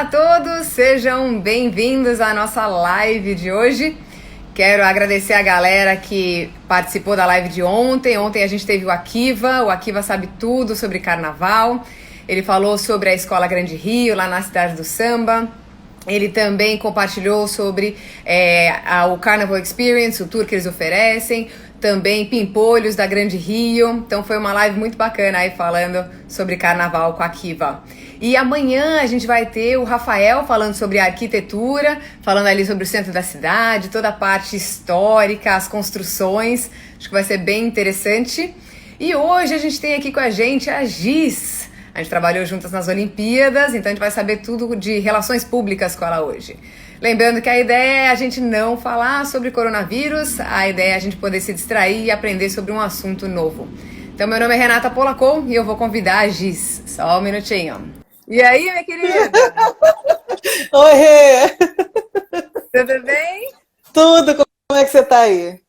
Olá a todos, sejam bem-vindos à nossa live de hoje. Quero agradecer a galera que participou da live de ontem. Ontem a gente teve o Akiva sabe tudo sobre carnaval. Ele falou sobre a Escola Grande Rio, lá na cidade do samba. Ele também compartilhou sobre o Carnival Experience, o tour que eles oferecem, também Pimpolhos da Grande Rio. Então foi uma live muito bacana aí falando sobre carnaval com a Akiva. E amanhã a gente vai ter o Rafael falando sobre a arquitetura, falando ali sobre o centro da cidade, toda a parte histórica, as construções. Acho que vai ser bem interessante. E hoje a gente tem aqui com a gente a Giz. A gente trabalhou juntas nas Olimpíadas, então a gente vai saber tudo de relações públicas com ela hoje. Lembrando que a ideia é a gente não falar sobre coronavírus, a ideia é a gente poder se distrair e aprender sobre um assunto novo. Então, meu nome é Renata Polacco e eu vou convidar a Giz. Só um minutinho. E aí, minha querida? Oi, Rê! Tudo bem? Tudo, como é que você tá aí?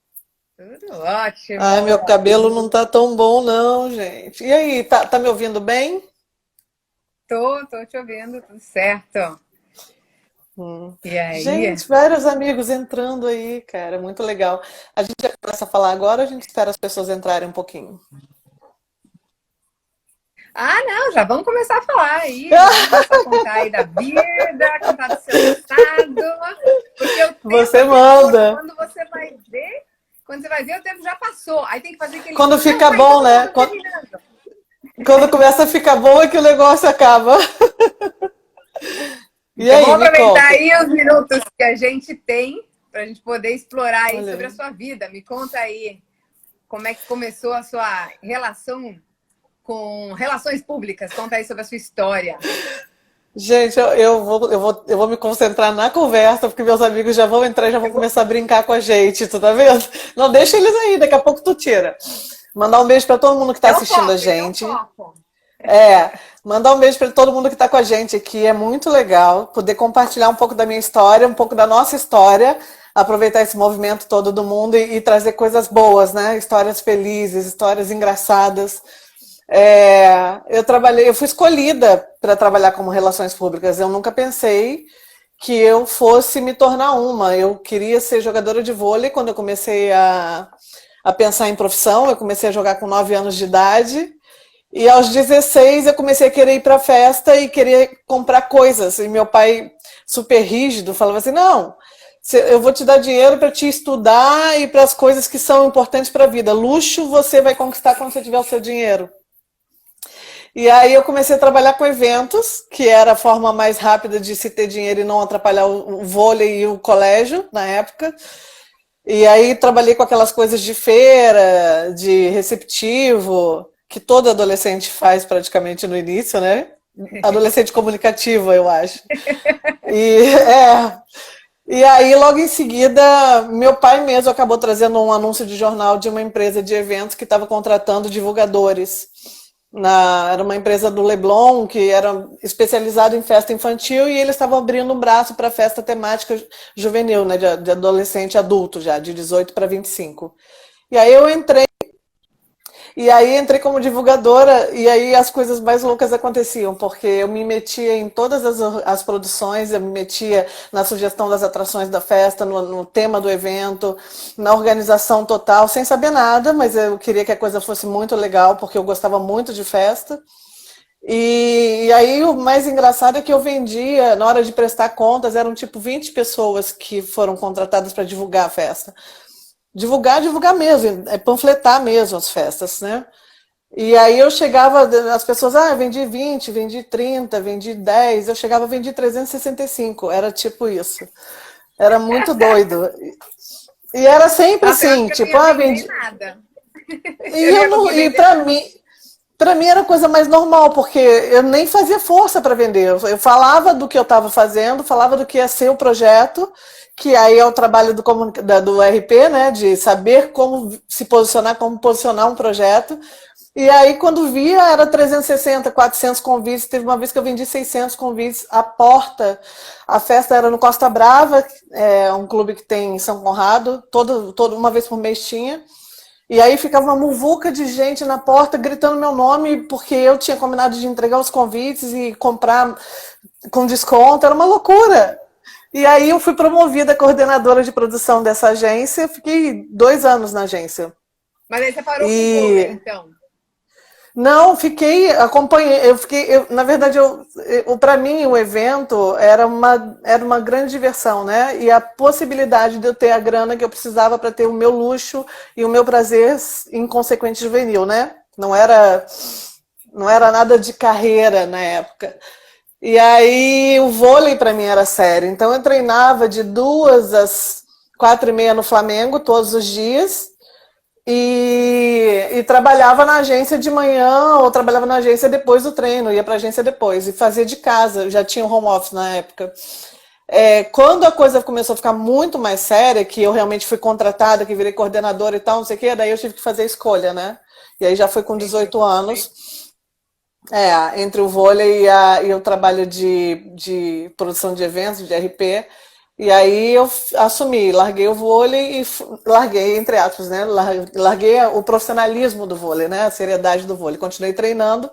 Tudo ótimo. Ai, meu cabelo não tá tão bom não, gente. E aí, tá me ouvindo bem? Tô te ouvindo, tudo certo. E aí? Gente, vários amigos entrando aí, cara, muito legal. A gente já começa a falar agora, ou a gente espera as pessoas entrarem um pouquinho? Ah, não, já vamos começar a falar aí. Vamos começar a contar aí da vida, contar do seu passado. Porque o tempo Você manda. Quando você vai ver, o tempo já passou. Aí tem que fazer aquele... Quando fica bom, né? Quando começa a ficar bom é que o negócio acaba. E Então, aí, vamos me aproveitar conta. aí os minutos que a gente tem para a gente poder explorar aí Olha sobre aí. a sua vida. Me conta aí como é que começou a sua relação com relações públicas. Conta aí sobre a sua história. Gente, eu vou me concentrar na conversa, porque meus amigos já vão entrar e já vão começar a brincar com a gente, tu tá vendo? Não, deixa eles aí, daqui a pouco tu tira. Mandar um beijo para todo mundo que está assistindo a gente. Mandar um beijo para todo mundo que está com a gente aqui. É muito legal poder compartilhar um pouco da minha história, um pouco da nossa história, aproveitar esse movimento todo do mundo e trazer coisas boas, né? Histórias felizes, histórias engraçadas. Eu fui escolhida para trabalhar como relações públicas. Eu nunca pensei que eu fosse me tornar uma. Eu queria ser jogadora de vôlei quando eu comecei a pensar em profissão. Eu comecei a jogar com 9 anos de idade. E aos 16 eu comecei a querer ir para festa e querer comprar coisas. E meu pai, super rígido, falava assim, não, eu vou te dar dinheiro para te estudar e para as coisas que são importantes para a vida. Luxo você vai conquistar quando você tiver o seu dinheiro. E aí eu comecei a trabalhar com eventos, que era a forma mais rápida de se ter dinheiro e não atrapalhar o vôlei e o colégio na época. E aí trabalhei com aquelas coisas de feira, de receptivo, que todo adolescente faz praticamente no início, né? Adolescente comunicativo, eu acho. E aí, logo em seguida, meu pai mesmo acabou trazendo um anúncio de jornal de uma empresa de eventos que estava contratando divulgadores. Era uma empresa do Leblon, que era especializada em festa infantil, e eles estavam abrindo um braço para festa temática juvenil, né, de adolescente adulto já, de 18 para 25. E aí eu entrei como divulgadora, e aí as coisas mais loucas aconteciam, porque eu me metia em todas as produções, eu me metia na sugestão das atrações da festa, no tema do evento, na organização total, sem saber nada, mas eu queria que a coisa fosse muito legal, porque eu gostava muito de festa. E aí o mais engraçado é que eu vendia, na hora de prestar contas, eram tipo 20 pessoas que foram contratadas para divulgar a festa. Divulgar mesmo, panfletar mesmo as festas, né? E aí eu chegava, as pessoas, eu vendi 20, vendi 30, vendi 10, eu chegava, vendi 365, era tipo isso. Era muito doido. E era sempre assim, tipo, vendi nada. E para mim era a coisa mais normal, porque eu nem fazia força para vender. Eu falava do que eu estava fazendo, falava do que ia ser o projeto, que aí é o trabalho do RP, né, de saber como se posicionar, como posicionar um projeto. E aí, quando via, era 360, 400 convites. Teve uma vez que eu vendi 600 convites à porta. A festa era no Costa Brava, um clube que tem em São Conrado. Uma vez por mês tinha. E aí ficava uma muvuca de gente na porta gritando meu nome, porque eu tinha combinado de entregar os convites e comprar com desconto, era uma loucura. E aí eu fui promovida coordenadora de produção dessa agência, fiquei 2 anos na agência. Mas aí você parou com o vôlei, E então. não, acompanhei, na verdade, para mim o evento era uma grande diversão, né? E a possibilidade de eu ter a grana que eu precisava para ter o meu luxo e o meu prazer inconsequente juvenil, né? Não era nada de carreira na época. E aí o vôlei para mim era sério. Então eu treinava de 2 às 4h30 no Flamengo todos os dias. E trabalhava na agência de manhã ou trabalhava na agência depois do treino, ia para a agência depois e fazia de casa, já tinha home office na época. Quando a coisa começou a ficar muito mais séria, que eu realmente fui contratada, que virei coordenadora e tal, não sei o quê, daí eu tive que fazer a escolha, né? E aí já foi com 18 anos, entre o vôlei e o trabalho de produção de eventos, de RP. E aí eu assumi, larguei o vôlei larguei, entre aspas, né? Larguei o profissionalismo do vôlei, né? A seriedade do vôlei. Continuei treinando,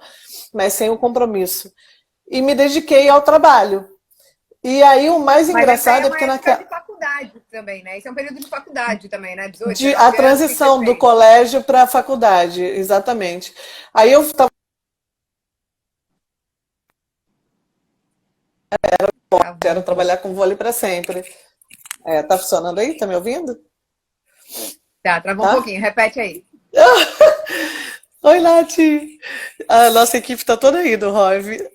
mas sem o compromisso. E me dediquei ao trabalho. E aí o mais Mas essa engraçado é é uma porque época de faculdade também, né? Esse é um período de faculdade também, né? 18, a 19 anos, o que você transição do fez? colégio para a faculdade, exatamente. Aí eu estava quero Travou um pouco. trabalhar com vôlei para sempre. Tá funcionando aí? Tá me ouvindo? Tá, travou um Tá? pouquinho. Repete aí. Oi, Nath! A nossa equipe tá toda aí do Rove.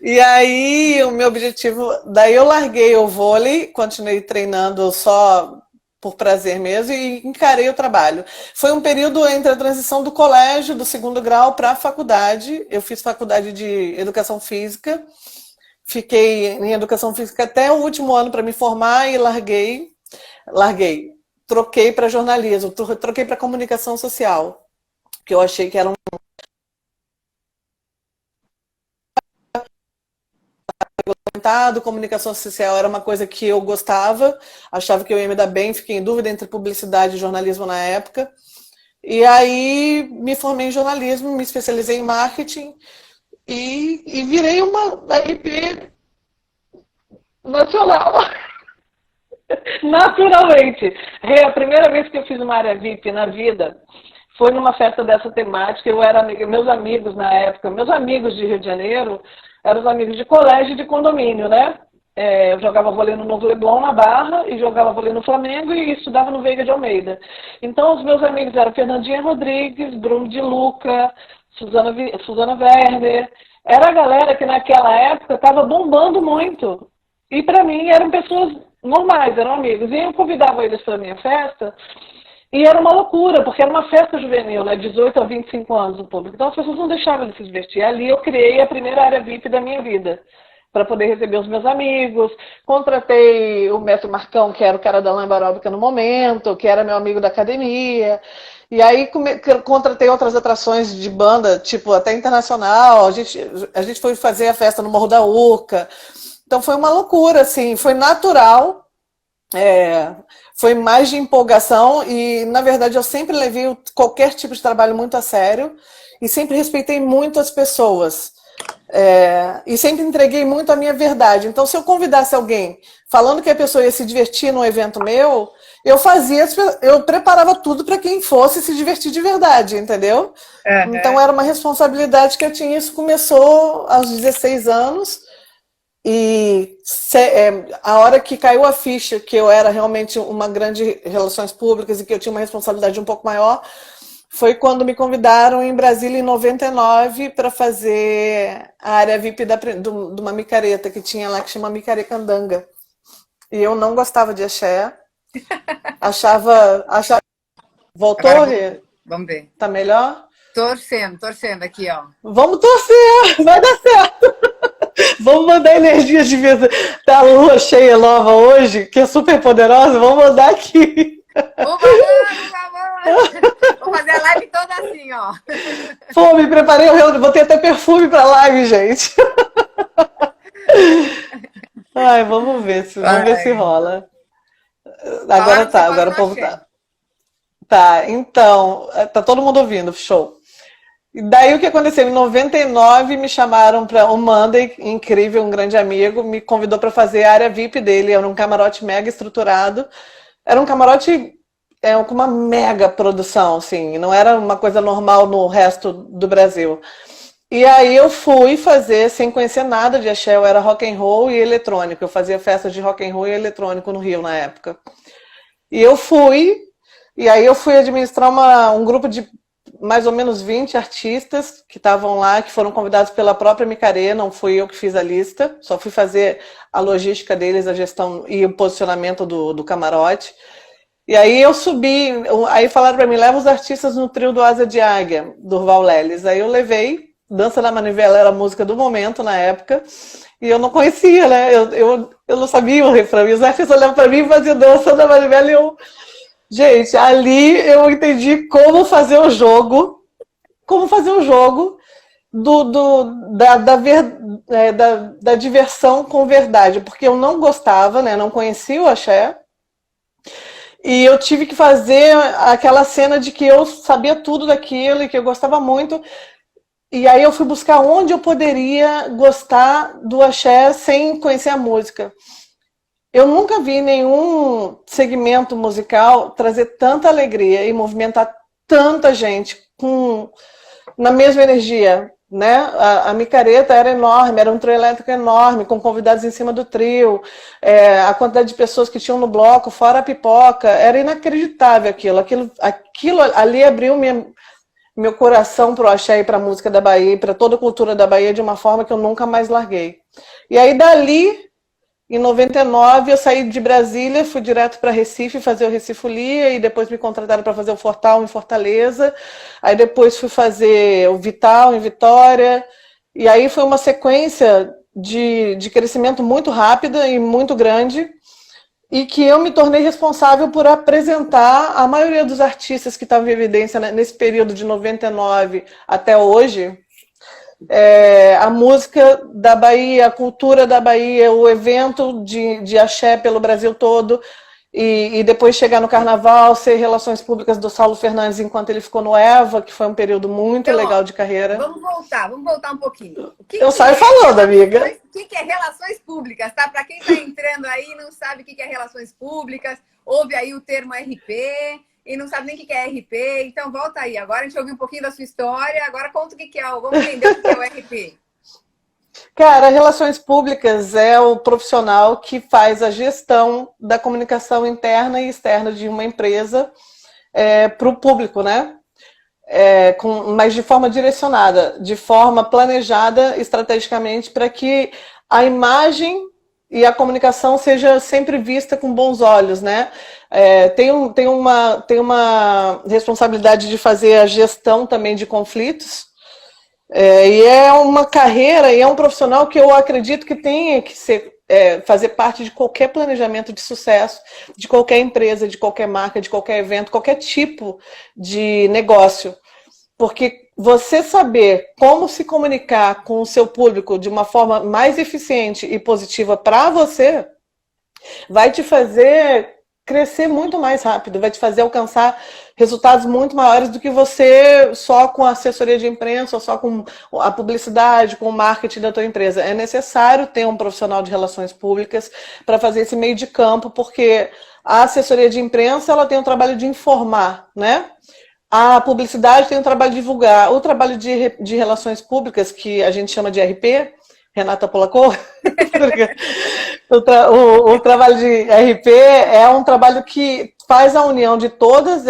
E aí, o meu objetivo. Daí eu larguei o vôlei, continuei treinando só por prazer mesmo e encarei o trabalho. Foi um período entre a transição do colégio, do segundo grau, para a faculdade. Eu fiz faculdade de educação física, fiquei em educação física até o último ano para me formar e larguei. Troquei para jornalismo, troquei para comunicação social, que eu achei que era comunicação social era uma coisa que eu gostava, achava que eu ia me dar bem, fiquei em dúvida entre publicidade e jornalismo na época. E aí me formei em jornalismo, me especializei em marketing e virei uma RP nacional. Naturalmente. A primeira vez que eu fiz uma área VIP na vida foi numa festa dessa temática. Eu era meus amigos na época, meus amigos de Rio de Janeiro, eram os amigos de colégio e de condomínio, né? Eu jogava vôlei no Novo Leblon, na Barra, e jogava vôlei no Flamengo e estudava no Veiga de Almeida. Então, os meus amigos eram Fernandinha Rodrigues, Bruno de Luca, Suzana Werner. Era a galera que naquela época estava bombando muito. E para mim eram pessoas normais, eram amigos. E eu convidava eles para a minha festa. E era uma loucura, porque era uma festa juvenil, né? 18 a 25 anos o público. Então as pessoas não deixavam de se divertir. Ali eu criei a primeira área VIP da minha vida, para poder receber os meus amigos. Contratei o mestre Marcão, que era o cara da lamba aeróbica no momento, que era meu amigo da academia. E aí contratei outras atrações de banda, tipo até internacional. A gente foi fazer a festa no Morro da Urca. Então foi uma loucura, assim, foi natural. Foi mais de empolgação e, na verdade, eu sempre levei qualquer tipo de trabalho muito a sério e sempre respeitei muito as pessoas. E sempre entreguei muito a minha verdade. Então, se eu convidasse alguém falando que a pessoa ia se divertir num evento meu, eu preparava tudo para quem fosse se divertir de verdade, entendeu? Então, era uma responsabilidade que eu tinha. Isso começou aos 16 anos. E a hora que caiu a ficha que eu era realmente uma grande relações públicas e que eu tinha uma responsabilidade um pouco maior, foi quando me convidaram em Brasília em 99 para fazer a área VIP de uma micareta que tinha lá que chama Micarecandanga. E eu não gostava de axé. Achava... Voltou? Agora vamos ver. Tá melhor? Torcendo aqui, ó. Vamos torcer, vai dar certo. Vamos mandar energias de vida da lua cheia nova hoje, que é super poderosa. Vamos mandar aqui. Por favor. Vou fazer a live toda assim, ó. Pô, me preparei, vou ter até perfume pra live, gente. Ai, vamos ver se rola. Agora tá, agora o povo tá. Tá, então, tá todo mundo ouvindo, show. E daí o que aconteceu? Em 99 me chamaram para o Monday, incrível, um grande amigo, me convidou para fazer a área VIP dele. Era um camarote mega estruturado. Era um camarote com uma mega produção, assim, não era uma coisa normal no resto do Brasil. E aí eu fui fazer sem conhecer nada de axé, eu era rock and roll e eletrônico. Eu fazia festas de rock and roll e eletrônico no Rio na época. E eu fui, e aí eu fui administrar um grupo de mais ou menos 20 artistas que estavam lá, que foram convidados pela própria Micaré, não fui eu que fiz a lista, só fui fazer a logística deles, a gestão e o posicionamento do camarote. E aí eu subi, aí falaram para mim, leva os artistas no trio do Asa de Águia, do Durval Leles. Aí eu levei, Dança da Manivela era a música do momento na época, e eu não conhecia, né? Eu não sabia o refrão, e os artistas olhavam para mim e faziam Dança da Manivela e eu... Gente, ali eu entendi como fazer o jogo da diversão com verdade, porque eu não gostava, né? Não conhecia o axé, e eu tive que fazer aquela cena de que eu sabia tudo daquilo e que eu gostava muito, e aí eu fui buscar onde eu poderia gostar do axé sem conhecer a música. Eu nunca vi nenhum segmento musical trazer tanta alegria e movimentar tanta gente na mesma energia, né? A micareta era enorme, era um trio elétrico enorme, com convidados em cima do trio, a quantidade de pessoas que tinham no bloco, fora a pipoca, era inacreditável aquilo ali abriu meu coração para o axé e para a música da Bahia, para toda a cultura da Bahia, de uma forma que eu nunca mais larguei. E aí dali... Em 99 eu saí de Brasília, fui direto para Recife fazer o Recifolia e depois me contrataram para fazer o Fortal em Fortaleza. Aí depois fui fazer o Vital em Vitória. E aí foi uma sequência de crescimento muito rápida e muito grande, e que eu me tornei responsável por apresentar a maioria dos artistas que estavam em evidência nesse período de 99 até hoje. A música da Bahia, a cultura da Bahia, o evento de axé pelo Brasil todo, e depois chegar no Carnaval, ser relações públicas do Saulo Fernandes enquanto ele ficou no EVA, que foi um período muito legal de carreira. Vamos voltar um pouquinho. Eu saio falando, amiga. O que é relações públicas, tá? Para quem está entrando aí e não sabe o que é relações públicas, ouve aí o termo RP... e não sabe nem o que é RP, então volta aí. Agora a gente ouviu um pouquinho da sua história, agora conta o que é, vamos entender o que é o RP. Cara, relações públicas é o profissional que faz a gestão da comunicação interna e externa de uma empresa para o público, né? Mas de forma direcionada, de forma planejada estrategicamente, para que a imagem e a comunicação seja sempre vista com bons olhos, né? Tem uma responsabilidade de fazer a gestão também de conflitos, e é uma carreira e é um profissional que eu acredito que tenha que fazer parte de qualquer planejamento de sucesso, de qualquer empresa, de qualquer marca, de qualquer evento, qualquer tipo de negócio. Porque você saber como se comunicar com o seu público de uma forma mais eficiente e positiva para você, vai te fazer crescer muito mais rápido, vai te fazer alcançar resultados muito maiores do que você só com a assessoria de imprensa, ou só com a publicidade, com o marketing da tua empresa. É necessário ter um profissional de relações públicas para fazer esse meio de campo, porque a assessoria de imprensa ela tem o trabalho de informar, né? A publicidade tem o trabalho de divulgar. O trabalho de relações públicas, que a gente chama de RP, Renata Polacco, o trabalho de RP é um trabalho que faz a união de todas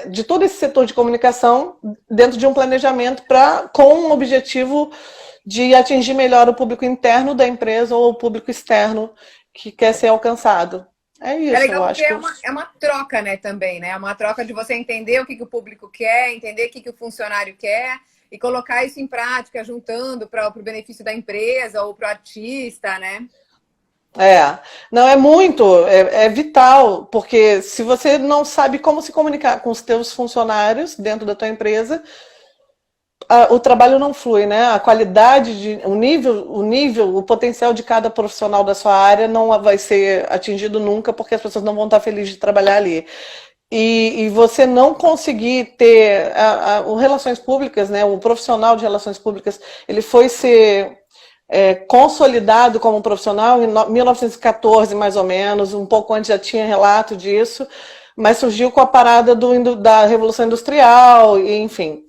de todo esse setor de comunicação dentro de um planejamento com um objetivo de atingir melhor o público interno da empresa ou o público externo que quer ser alcançado. É isso, legal, eu acho porque é uma troca, né, também, né? É uma troca de você entender o que o público quer, entender o que o funcionário quer e colocar isso em prática, juntando para o benefício da empresa ou para o artista, né? Não, é vital, porque se você não sabe como se comunicar com os teus funcionários dentro da tua empresa, o trabalho não flui, né? A qualidade, o nível, o potencial de cada profissional da sua área não vai ser atingido nunca, porque as pessoas não vão estar felizes de trabalhar ali. e você não conseguir ter o relações públicas, né, o profissional de relações públicas, ele foi ser consolidado como profissional em 1914, mais ou menos, um pouco antes já tinha relato disso, mas surgiu com a parada da Revolução Industrial, e, enfim,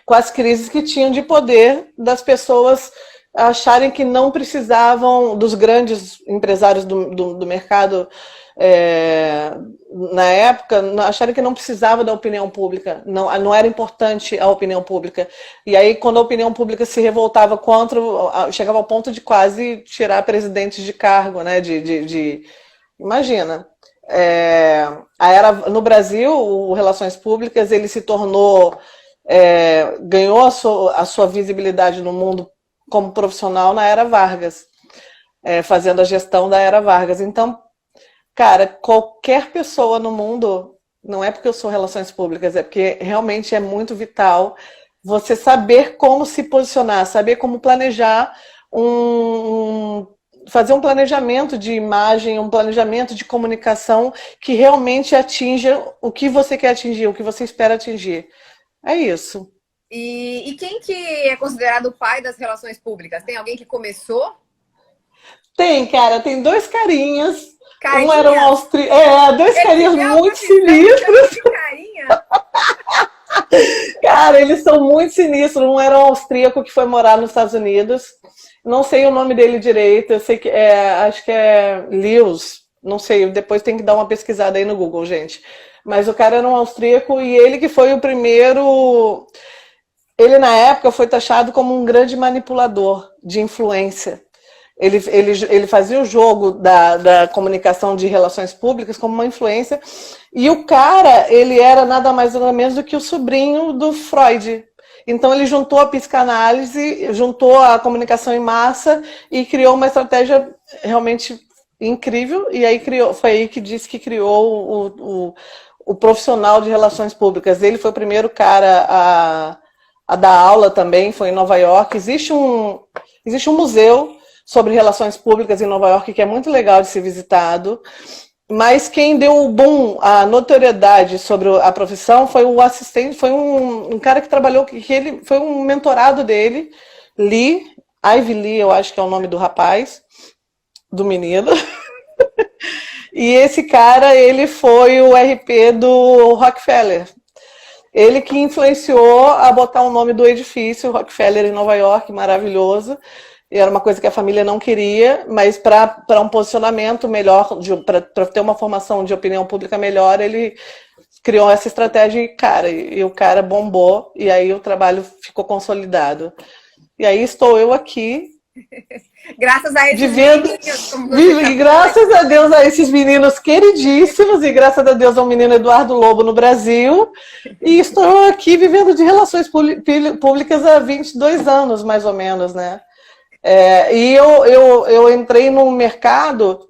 com as crises que tinham de poder das pessoas acharem que não precisavam, dos grandes empresários do mercado na época, acharem que não precisava da opinião pública, não era importante a opinião pública. E aí, quando a opinião pública se revoltava contra, chegava ao ponto de quase tirar presidentes de cargo, né? Imagina. No Brasil, o Relações Públicas, ele se tornou, ganhou a sua visibilidade no mundo como profissional na era Vargas, fazendo a gestão da era Vargas. Então, cara, qualquer pessoa no mundo, não é porque eu sou relações públicas, é porque realmente é muito vital você saber como se posicionar, saber como planejar fazer um planejamento de imagem, um planejamento de comunicação que realmente atinja o que você quer atingir, o que você espera atingir. É isso. E quem que é considerado o pai das relações públicas? Tem alguém que começou? Tem, cara, tem dois carinhas. Carinha? Um era um austríaco. Dois carinhas muito sinistros. Carinha? Cara, eles são muito sinistros. Um era um austríaco que foi morar nos Estados Unidos. Não sei o nome dele direito. Eu sei que acho que é Lewis. Não sei, depois tem que dar uma pesquisada aí no Google, gente. Mas o cara era um austríaco e ele que foi o primeiro. Ele, na época, foi taxado como um grande manipulador de influência. Ele fazia o jogo da comunicação de relações públicas como uma influência. E o cara, ele era nada mais nada menos do que o sobrinho do Freud. Então, ele juntou a psicanálise, juntou a comunicação em massa e criou uma estratégia realmente incrível. E aí foi aí que disse que criou o profissional de relações públicas. Ele foi o primeiro cara a dar aula também, foi em Nova York. Existe um museu sobre relações públicas em Nova York que é muito legal de ser visitado, mas quem deu o boom, a notoriedade sobre a profissão foi o assistente, foi um cara que trabalhou, que ele foi um mentorado dele, Ivy Lee, eu acho que é o nome do rapaz, do menino. E esse cara, ele foi o RP do Rockefeller. Ele que influenciou a botar o nome do edifício, Rockefeller, em Nova York, maravilhoso. E era uma coisa que a família não queria, mas para um posicionamento melhor, para ter uma formação de opinião pública melhor, ele criou essa estratégia e o cara bombou, e aí o trabalho ficou consolidado. E aí estou eu aqui. Graças a esses meninos, graças a Deus a esses meninos queridíssimos, e graças a Deus ao menino Eduardo Lobo no Brasil, e estou aqui vivendo de relações públicas há 22 anos, mais ou menos, né? E eu entrei num mercado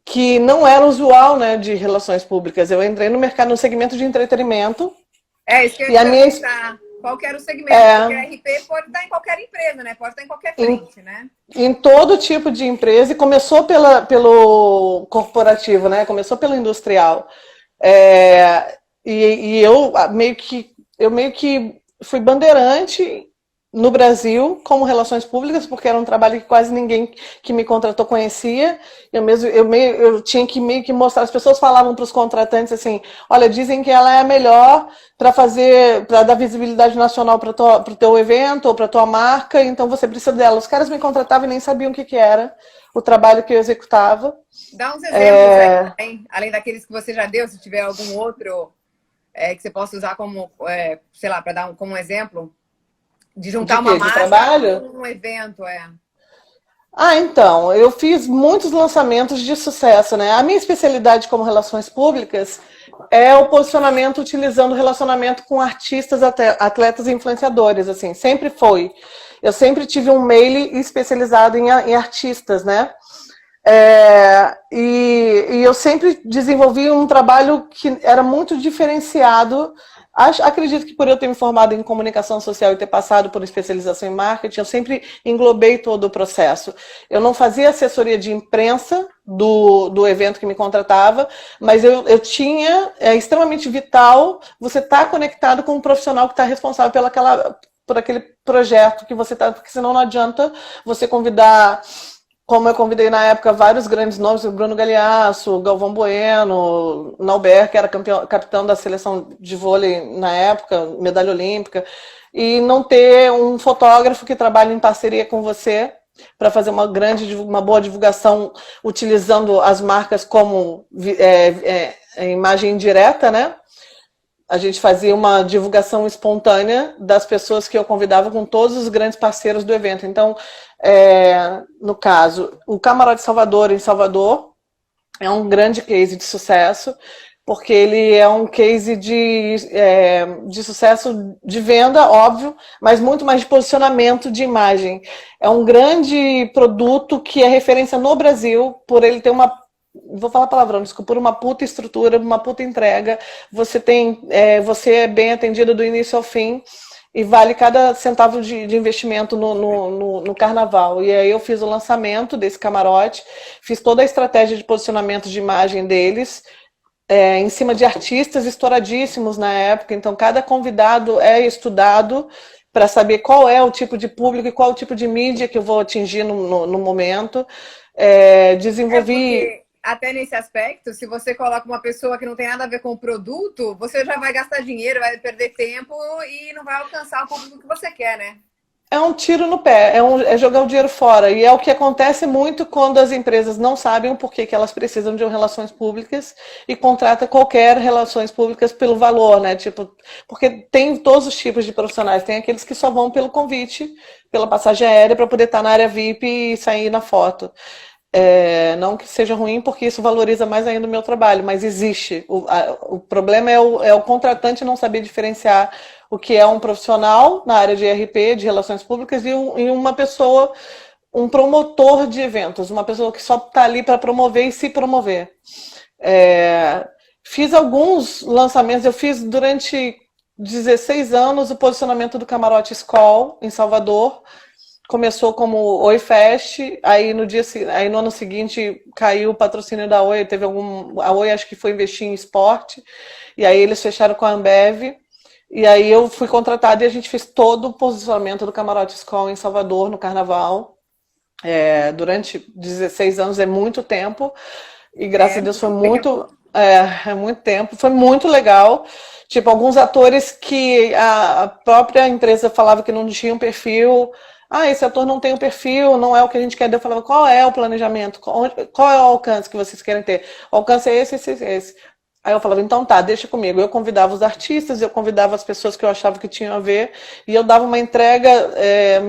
que não era usual, né, de relações públicas. Eu entrei no segmento de entretenimento. Isso que eu ia perguntar. Qual que era o segmento? Porque a RP pode estar em qualquer empresa, né? Pode estar em qualquer frente, né? Em todo tipo de empresa, e começou pelo corporativo, né? Começou pelo industrial. E eu meio que fui bandeirante no Brasil, como relações públicas, porque era um trabalho que quase ninguém que me contratou conhecia. Eu tinha que meio que mostrar. As pessoas falavam para os contratantes assim: olha, dizem que ela é a melhor para dar visibilidade nacional para o teu evento ou para a tua marca, então você precisa dela. Os caras me contratavam e nem sabiam o que era o trabalho que eu executava. Dá uns exemplos aí, além daqueles que você já deu, se tiver algum outro que você possa usar como, sei lá, para dar como exemplo. De juntar uma marca com um evento, então, eu fiz muitos lançamentos de sucesso, né? A minha especialidade como relações públicas é o posicionamento utilizando relacionamento com artistas, atletas e influenciadores, assim, sempre foi. Eu sempre tive um mail especializado em artistas, né? E eu sempre desenvolvi um trabalho que era muito diferenciado. Acredito que por eu ter me formado em comunicação social e ter passado por especialização em marketing, eu sempre englobei todo o processo. Eu não fazia assessoria de imprensa do evento que me contratava, mas eu tinha, é extremamente vital você estar conectado com um profissional que está responsável por aquele projeto que você está, porque senão não adianta você convidar, como eu convidei na época vários grandes nomes, o Bruno Galhaço, Galvão Bueno, Nauber, que era capitão da seleção de vôlei na época, medalha olímpica, e não ter um fotógrafo que trabalhe em parceria com você para fazer uma boa divulgação utilizando as marcas como imagem direta, né? A gente fazia uma divulgação espontânea das pessoas que eu convidava com todos os grandes parceiros do evento. Então, no caso, o Camarote Salvador, em Salvador, é um grande case de sucesso, porque ele é um case de sucesso de venda, óbvio, mas muito mais de posicionamento de imagem. É um grande produto que é referência no Brasil, por ele ter vou falar palavrão, desculpa, por uma puta estrutura, uma puta entrega. Você é bem atendido do início ao fim e vale cada centavo de investimento no carnaval. E aí eu fiz o lançamento desse camarote, fiz toda a estratégia de posicionamento de imagem deles, em cima de artistas estouradíssimos na época, então cada convidado é estudado para saber qual é o tipo de público e qual o tipo de mídia que eu vou atingir no momento. Desenvolvi... Até nesse aspecto, se você coloca uma pessoa que não tem nada a ver com o produto, você já vai gastar dinheiro, vai perder tempo e não vai alcançar o público que você quer, né? É um tiro no pé, é jogar o dinheiro fora. E é o que acontece muito quando as empresas não sabem o porquê que elas precisam de relações públicas e contrata qualquer relações públicas pelo valor, né? Tipo, porque tem todos os tipos de profissionais. Tem aqueles que só vão pelo convite, pela passagem aérea, para poder estar na área VIP e sair na foto. Não que seja ruim, porque isso valoriza mais ainda o meu trabalho, mas existe. O problema é o contratante não saber diferenciar o que é um profissional na área de RP, de relações públicas, e uma pessoa, um promotor de eventos, uma pessoa que só está ali para promover e se promover. Fiz alguns lançamentos, eu fiz durante 16 anos o posicionamento do Camarote Skol, em Salvador. Começou como Oi Fest, aí no ano seguinte caiu o patrocínio da Oi, a Oi acho que foi investir em esporte, e aí eles fecharam com a Ambev, e aí eu fui contratada e a gente fez todo o posicionamento do Camarote Skol em Salvador, no Carnaval, durante 16 anos, é muito tempo, e graças a Deus foi muito tempo, foi muito legal. Tipo, alguns atores que a própria empresa falava que não tinham perfil. Esse ator não tem um perfil, não é o que a gente quer. Eu falava, qual é o planejamento? Qual é o alcance que vocês querem ter? O alcance é esse. Aí eu falava, então tá, deixa comigo. Eu convidava os artistas, eu convidava as pessoas que eu achava que tinham a ver, e eu dava uma entrega,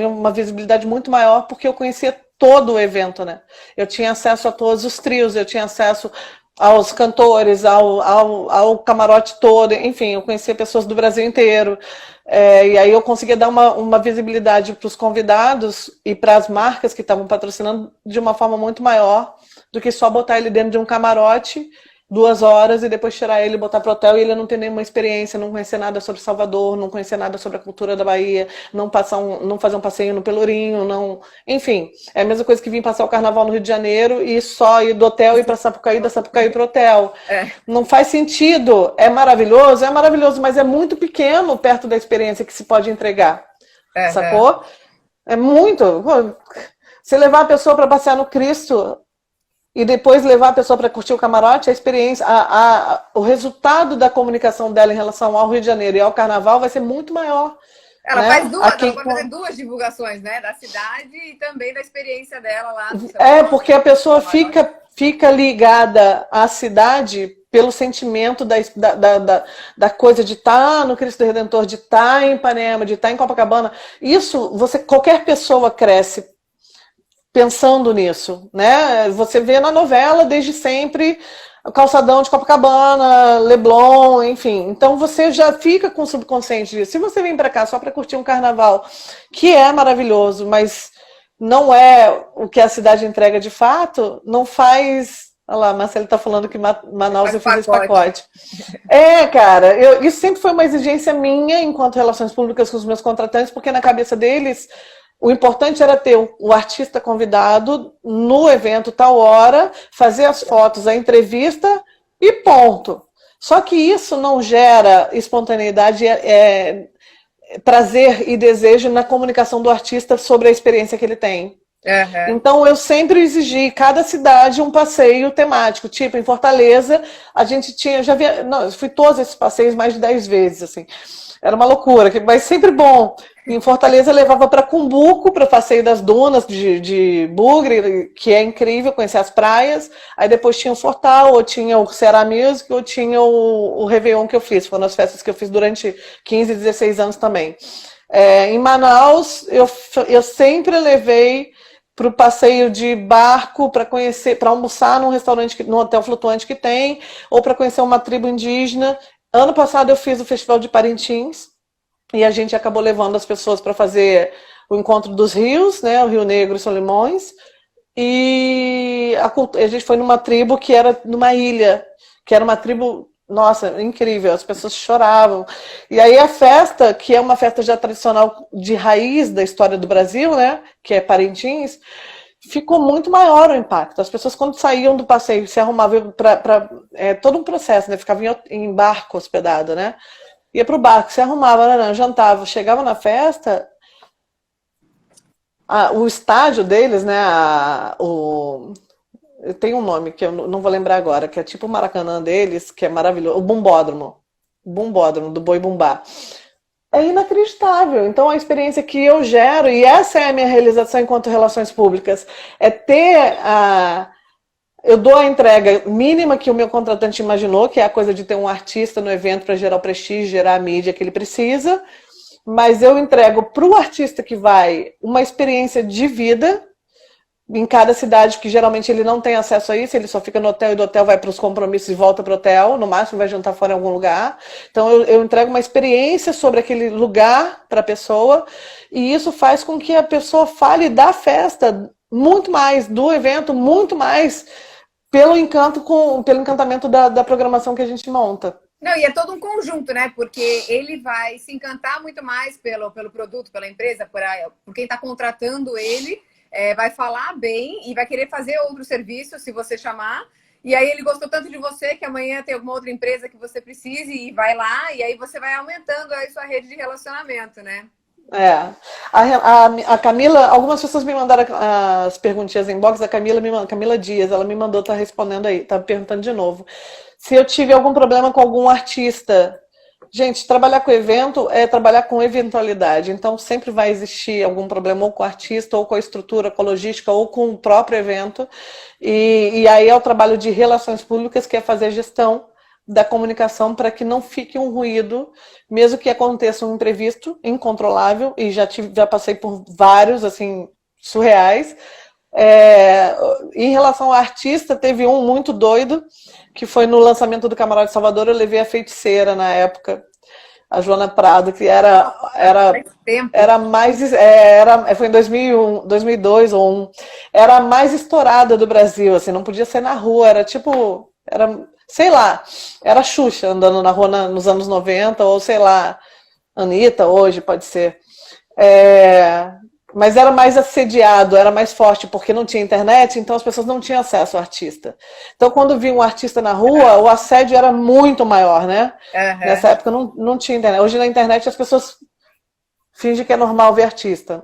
uma visibilidade muito maior, porque eu conhecia todo o evento, né? Eu tinha acesso a todos os trios, eu tinha acesso aos cantores, ao camarote todo, enfim, eu conhecia pessoas do Brasil inteiro. E aí eu conseguia dar uma visibilidade para os convidados e para as marcas que estavam patrocinando de uma forma muito maior do que só botar ele dentro de um camarote 2 horas e depois tirar ele e botar pro hotel e ele não ter nenhuma experiência, não conhecer nada sobre Salvador, não conhecer nada sobre a cultura da Bahia, não fazer um passeio no Pelourinho, enfim, é a mesma coisa que vir passar o carnaval no Rio de Janeiro e só ir do hotel e ir para Sapucaí, da Sapucaí pro hotel. Não faz sentido. É maravilhoso, mas é muito pequeno perto da experiência que se pode entregar. Sacou? É muito. Você levar a pessoa para passear no Cristo e depois levar a pessoa para curtir o camarote, a experiência, o resultado da comunicação dela em relação ao Rio de Janeiro e ao Carnaval vai ser muito maior. Ela faz ela vai fazer 2 divulgações, né? Da cidade e também da experiência dela lá. Porque a pessoa fica ligada à cidade pelo sentimento da coisa de estar no Cristo Redentor, de estar em Ipanema, de estar em Copacabana. Isso, qualquer pessoa cresce pensando nisso, né? Você vê na novela desde sempre o calçadão de Copacabana, Leblon, enfim. Então você já fica com o subconsciente disso. Se você vem para cá só para curtir um carnaval, que é maravilhoso, mas não é o que a cidade entrega de fato, não faz... Olha lá, Marcelo está falando que Manaus eu fiz esse pacote. Cara, isso sempre foi uma exigência minha enquanto relações públicas com os meus contratantes, porque na cabeça deles O importante era ter o artista convidado no evento tal hora, fazer as fotos, a entrevista e ponto. Só que isso não gera espontaneidade, prazer e desejo na comunicação do artista sobre a experiência que ele tem. Uhum. Então eu sempre exigi cada cidade um passeio temático, tipo em Fortaleza a gente tinha, eu fui todos esses passeios mais de 10 vezes, assim, era uma loucura, mas sempre bom. Em Fortaleza eu levava para Cumbuco, para o passeio das dunas de Bugre, que é incrível, conhecer as praias. Aí depois tinha o Fortal, ou tinha o Ceará Music, ou tinha o Réveillon que eu fiz. Foram as festas que eu fiz durante 15, 16 anos também. Em Manaus, eu sempre levei para o passeio de barco, para conhecer, para almoçar num restaurante, num hotel flutuante que tem, ou para conhecer uma tribo indígena. Ano passado eu fiz o Festival de Parintins, e a gente acabou levando as pessoas para fazer o Encontro dos Rios, né, o Rio Negro e Solimões, e a gente foi numa tribo que era numa ilha, que era uma tribo, nossa, incrível, as pessoas choravam. E aí a festa, que é uma festa já tradicional de raiz da história do Brasil, né, que é Parintins, ficou muito maior o impacto. As pessoas, quando saíam do passeio, se arrumavam para todo um processo, né, ficavam em barco hospedado, né, ia pro barco, se arrumava, jantava, chegava na festa, o estádio deles, né, tem um nome que eu não vou lembrar agora, que é tipo o Maracanã deles, que é maravilhoso, o Bumbódromo do Boi Bumbá. É inacreditável. Então a experiência que eu gero, e essa é a minha realização enquanto relações públicas, é ter eu dou a entrega mínima que o meu contratante imaginou, que é a coisa de ter um artista no evento para gerar o prestígio, gerar a mídia que ele precisa, mas eu entrego para o artista que vai uma experiência de vida em cada cidade, que geralmente ele não tem acesso a isso, ele só fica no hotel e do hotel vai para os compromissos e volta para o hotel, no máximo vai jantar fora em algum lugar. Então eu entrego uma experiência sobre aquele lugar para a pessoa, e isso faz com que a pessoa fale da festa muito mais, do evento muito mais, pelo encantamento da programação que a gente monta. Não, e é todo um conjunto, né? Porque ele vai se encantar muito mais pelo produto, pela empresa, por quem está contratando ele, vai falar bem e vai querer fazer outro serviço se você chamar. E aí ele gostou tanto de você que amanhã tem alguma outra empresa que você precise e vai lá, e aí você vai aumentando aí sua rede de relacionamento, né? A Camila, algumas pessoas me mandaram as perguntinhas em inbox, Camila Dias, ela me mandou, tá respondendo aí, tá perguntando de novo. Se eu tive algum problema com algum artista. Gente, trabalhar com evento é trabalhar com eventualidade, então sempre vai existir algum problema ou com o artista, ou com a estrutura, com a logística, ou com o próprio evento, e aí é o trabalho de relações públicas, que é fazer a gestão da comunicação para que não fique um ruído, mesmo que aconteça um imprevisto incontrolável, e já passei por vários, assim, surreais. Em relação ao artista, teve um muito doido, que foi no lançamento do Camarote Salvador. Eu levei a feiticeira na época, a Joana Prado, que era mais, foi em 2001, 2002 ou 2001, era a mais estourada do Brasil, assim, não podia ser na rua, era tipo, sei lá, era Xuxa andando na rua nos anos 90, ou sei lá, Anitta hoje, pode ser. Mas era mais assediado, era mais forte, porque não tinha internet, então as pessoas não tinham acesso ao artista. Então, quando via um artista na rua, o assédio era muito maior, né? Uhum. Nessa época não tinha internet. Hoje na internet as pessoas fingem que é normal ver artista.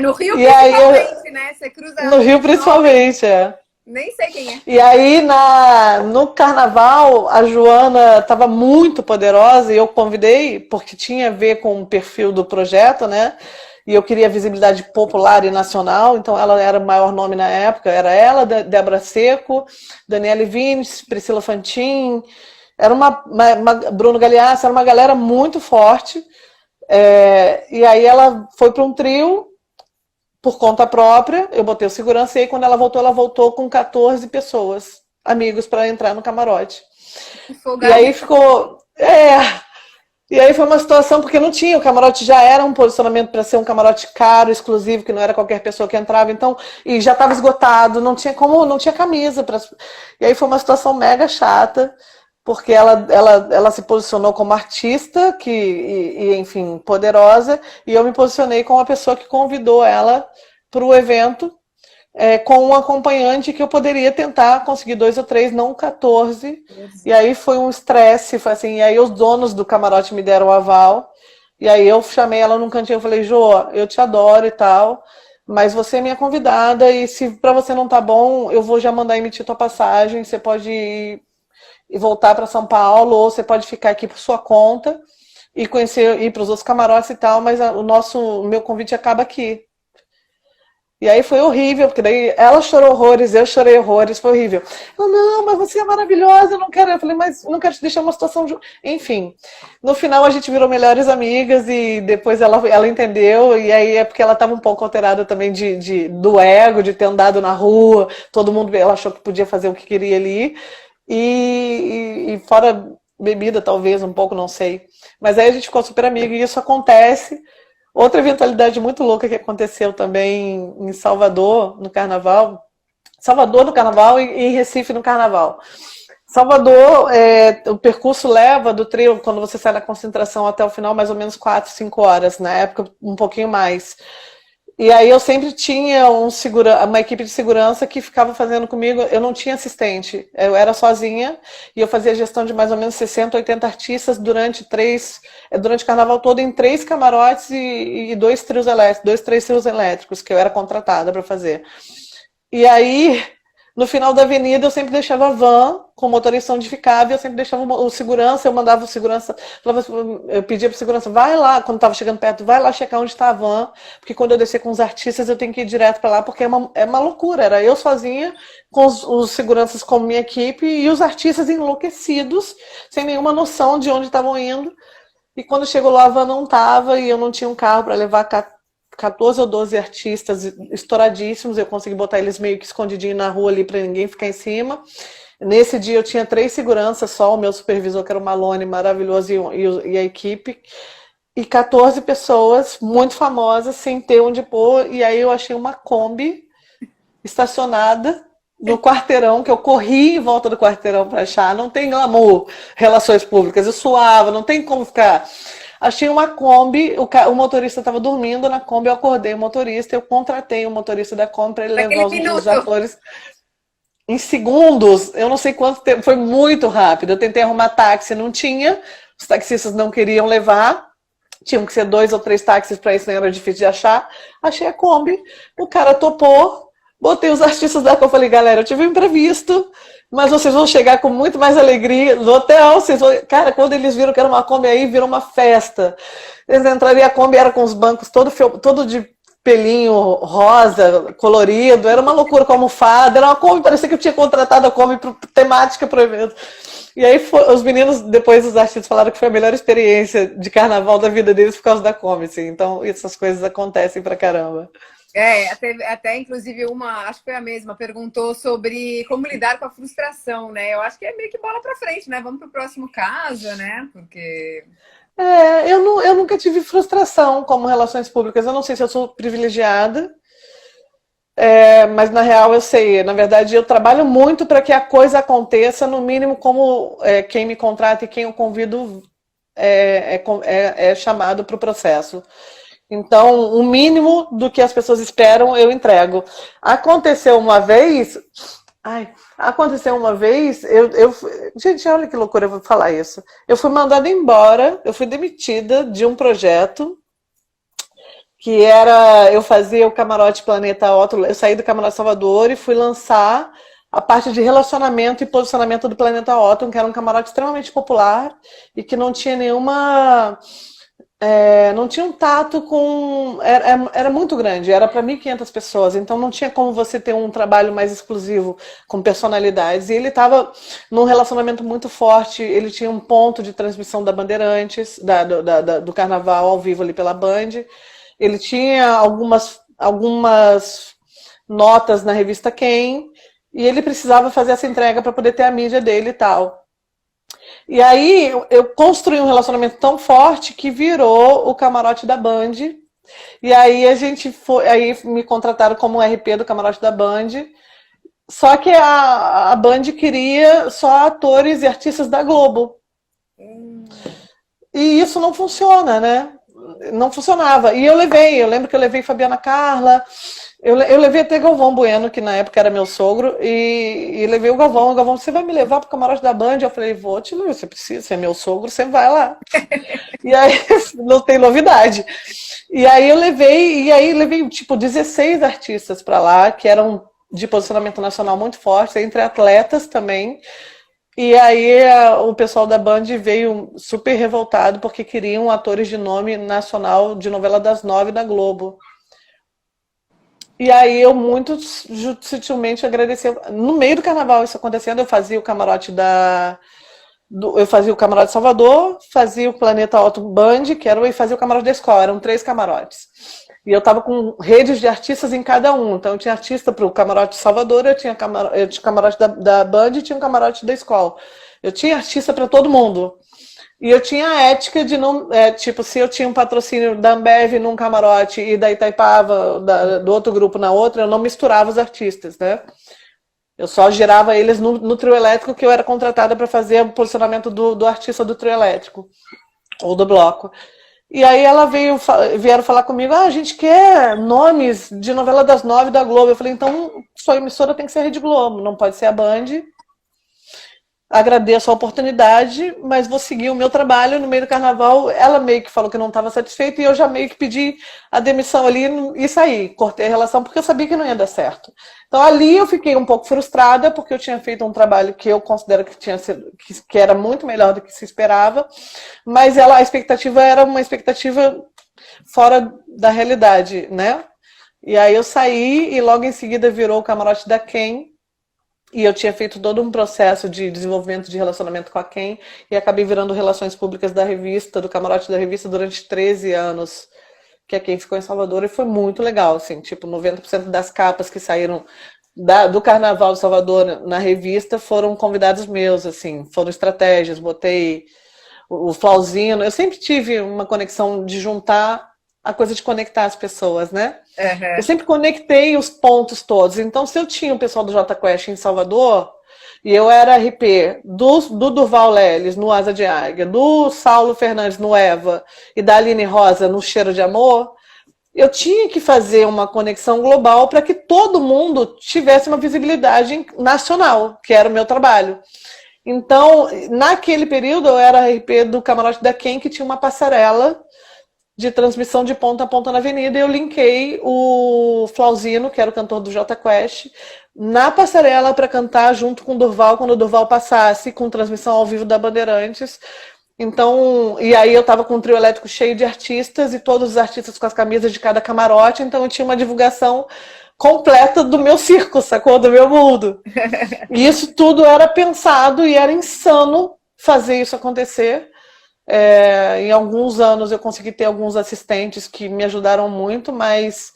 No Rio, principalmente, né? Você cruza no Rio, principalmente, Nem sei quem é. E aí, no carnaval, a Joana estava muito poderosa e eu convidei, porque tinha a ver com o perfil do projeto, né? E eu queria visibilidade popular e nacional, então ela era o maior nome na época. Era ela, Débora Seco, Daniele Vines, Priscila Fantin, era Bruno Galeassa, era uma galera muito forte. E aí ela foi para um trio, por conta própria, eu botei o segurança, e aí quando ela voltou com 14 pessoas, amigos, para entrar no camarote. E aí ficou... E aí foi uma situação, porque não tinha, o camarote já era um posicionamento para ser um camarote caro, exclusivo, que não era qualquer pessoa que entrava, então, e já estava esgotado, não tinha camisa. E aí foi uma situação mega chata. porque ela se posicionou como artista enfim, poderosa, e eu me posicionei como a pessoa que convidou ela para o evento, com um acompanhante que eu poderia tentar conseguir 2 ou 3, não 14. E aí foi um estresse, foi assim, e aí os donos do camarote me deram o aval, e aí eu chamei ela num cantinho, eu falei, Jô, eu te adoro e tal, mas você é minha convidada, e se para você não tá bom, eu vou já mandar emitir tua passagem, você pode ir e voltar para São Paulo, ou você pode ficar aqui por sua conta e conhecer, ir para os outros camarotes e tal, mas o meu convite acaba aqui. E aí foi horrível, porque daí ela chorou horrores, eu chorei horrores, foi horrível. Eu, não, mas você é maravilhosa, eu não quero. Eu falei, mas não quero te deixar uma situação de... Enfim, no final a gente virou melhores amigas e depois ela entendeu, e aí é porque ela estava um pouco alterada também do ego, de ter andado na rua, todo mundo, ela achou que podia fazer o que queria ali, e fora bebida talvez um pouco, não sei. Mas aí a gente ficou super amiga e isso acontece. Outra eventualidade muito louca que aconteceu também em Salvador, no Carnaval. Salvador no Carnaval e em Recife no Carnaval. Salvador, o percurso leva do trio, quando você sai da concentração até o final, mais ou menos 4, 5 horas. Na época, um pouquinho mais. E aí eu sempre tinha uma equipe de segurança que ficava fazendo comigo, eu não tinha assistente, eu era sozinha e eu fazia gestão de mais ou menos 60, 80 artistas durante o carnaval todo em 3 camarotes e 2 trios elétricos, 2, 3 trios elétricos que eu era contratada para fazer. E aí, no final da avenida, eu sempre deixava a van com o motorista onde ficava, e eu sempre deixava o segurança, eu mandava o segurança, eu pedia para o segurança, vai lá, quando estava chegando perto, vai lá checar onde está a van, porque quando eu descer com os artistas, eu tenho que ir direto para lá, porque é uma loucura, era eu sozinha, com os seguranças como minha equipe, e os artistas enlouquecidos, sem nenhuma noção de onde estavam indo, e quando chegou lá, a van não estava, e eu não tinha um carro para levar 14 ou 12 artistas estouradíssimos, eu consegui botar eles meio que escondidinho na rua ali para ninguém ficar em cima. Nesse dia eu tinha 3 seguranças só, o meu supervisor que era o Malone, maravilhoso, e a equipe, e 14 pessoas muito famosas, sem ter onde pôr, e aí eu achei uma Kombi estacionada no quarteirão, que eu corri em volta do quarteirão para achar, não tem glamour, relações públicas, eu suava, não tem como ficar... Achei uma Kombi, o motorista estava dormindo na Kombi, eu acordei o motorista, eu contratei o motorista da Kombi para ele levar os atores em segundos, eu não sei quanto tempo, foi muito rápido. Eu tentei arrumar táxi, não tinha, os taxistas não queriam levar, tinham que ser 2 ou 3 táxis para isso, não era difícil de achar. Achei a Kombi, o cara topou, botei os artistas da Kombi, falei, galera, eu tive um imprevisto, mas vocês vão chegar com muito mais alegria no hotel. Cara, quando eles viram que era uma Kombi aí, virou uma festa. Eles entraram e a Kombi era com os bancos todo de pelinho rosa, colorido. Era uma loucura com almofada. Era uma Kombi, parecia que eu tinha contratado a Kombi temática para o evento. E aí os meninos, depois os artistas falaram que foi a melhor experiência de carnaval da vida deles por causa da Kombi. Assim. Então essas coisas acontecem pra caramba. Até inclusive acho que foi a mesma, perguntou sobre como lidar com a frustração, né? Eu acho que é meio que bola pra frente, né? Vamos pro próximo caso, né? Porque... eu nunca tive frustração como relações públicas. Eu não sei se eu sou privilegiada, mas na real eu sei. Na verdade, eu trabalho muito para que a coisa aconteça, no mínimo como quem me contrata e quem eu convido é chamado para o processo. Então, o mínimo do que as pessoas esperam, eu entrego. Aconteceu uma vez, gente, olha que loucura eu vou falar isso. Eu fui mandada embora, eu fui demitida de um projeto que eu fazia o Camarote Planeta Otto, eu saí do Camarote Salvador e fui lançar a parte de relacionamento e posicionamento do Planeta Otto, que era um camarote extremamente popular e que não tinha não tinha um tato com... Era muito grande, era para 1.500 pessoas, então não tinha como você ter um trabalho mais exclusivo com personalidades. E ele estava num relacionamento muito forte, ele tinha um ponto de transmissão da Bandeirantes, do Carnaval ao vivo ali pela Band, ele tinha algumas notas na revista Quem, e ele precisava fazer essa entrega para poder ter a mídia dele e tal. E aí eu construí um relacionamento tão forte que virou o camarote da Band. E aí aí me contrataram como RP do camarote da Band. Só que a Band queria só atores e artistas da Globo. E isso não funciona, né? Não funcionava. E eu lembro que eu levei Fabiana Carla, eu levei até Galvão Bueno, que na época era meu sogro, e levei o Galvão, você vai me levar pro camarote da Band? Eu falei, vou te levar, você precisa, você é meu sogro, você vai lá. E aí, não tem novidade. E aí levei tipo 16 artistas para lá, que eram de posicionamento nacional muito forte, entre atletas também. E aí o pessoal da Band veio super revoltado porque queriam atores de nome nacional de novela das 9 da Globo. E aí eu muito sutilmente agradeci. No meio do carnaval isso acontecendo, eu fazia o camarote eu fazia o camarote de Salvador, fazia o Planeta Alto Band, e fazia o camarote da escola, eram 3 camarotes. E eu tava com redes de artistas em cada um. Então eu tinha artista para o camarote de Salvador, eu tinha camarote da Band e tinha um camarote da escola. Eu tinha artista para todo mundo. E eu tinha a ética de não. Tipo, se eu tinha um patrocínio da Ambev num camarote e da Itaipava, do outro grupo na outra, eu não misturava os artistas, né? Eu só girava eles no trio elétrico, que eu era contratada para fazer o posicionamento do artista do trio elétrico, ou do bloco. E aí vieram falar comigo, a gente quer nomes de novela das 9 da Globo. Eu falei, então sua emissora tem que ser a Rede Globo, não pode ser a Band. Agradeço a oportunidade, mas vou seguir o meu trabalho. No meio do carnaval, ela meio que falou que não estava satisfeita e eu já meio que pedi a demissão ali e saí. Cortei a relação porque eu sabia que não ia dar certo. Então ali eu fiquei um pouco frustrada porque eu tinha feito um trabalho que eu considero que era muito melhor do que se esperava, mas a expectativa era uma expectativa fora da realidade, né? E aí eu saí e logo em seguida virou o camarote da Ken. E eu tinha feito todo um processo de desenvolvimento de relacionamento com a Ken e acabei virando relações públicas da revista, do camarote da revista durante 13 anos, que a Ken ficou em Salvador e foi muito legal, assim, tipo, 90% das capas que saíram do Carnaval de Salvador na revista foram convidados meus, assim, foram estratégias, botei o Flauzino, eu sempre tive uma conexão de juntar a coisa de conectar as pessoas, né? Eu sempre conectei os pontos todos. Então, se eu tinha o pessoal do Jota Quest em Salvador, e eu era RP do Durval Leles no Asa de Águia, do Saulo Fernandes no Eva, e da Aline Rosa no Cheiro de Amor, eu tinha que fazer uma conexão global para que todo mundo tivesse uma visibilidade nacional, que era o meu trabalho. Então, naquele período, eu era RP do Camarote da Ken, que tinha uma passarela de transmissão de ponta a ponta na avenida, e eu linkei o Flauzino, que era o cantor do Jota Quest, na passarela para cantar junto com o Durval, quando o Durval passasse, com transmissão ao vivo da Bandeirantes. Então, e aí eu tava com um trio elétrico cheio de artistas, e todos os artistas com as camisas de cada camarote, então eu tinha uma divulgação completa do meu circo, sacou? Do meu mundo. E isso tudo era pensado e era insano fazer isso acontecer. Em alguns anos eu consegui ter alguns assistentes que me ajudaram muito, mas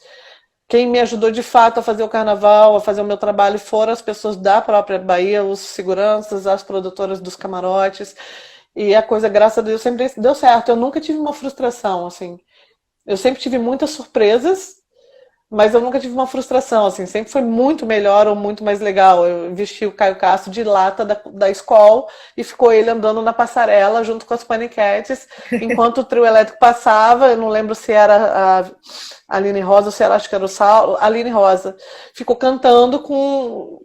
quem me ajudou de fato a fazer o carnaval, a fazer o meu trabalho, foram as pessoas da própria Bahia, os seguranças, as produtoras dos camarotes, e a coisa, graças a Deus, sempre deu certo. Eu nunca tive uma frustração, assim. Eu sempre tive muitas surpresas, mas eu nunca tive uma frustração, assim, sempre foi muito melhor ou muito mais legal. Eu vesti o Caio Castro de lata da escola e ficou ele andando na passarela junto com as paniquetes, enquanto o trio elétrico passava. Eu não lembro se era a Aline Rosa ou se era, acho que era o Saulo, a Aline Rosa. Ficou cantando com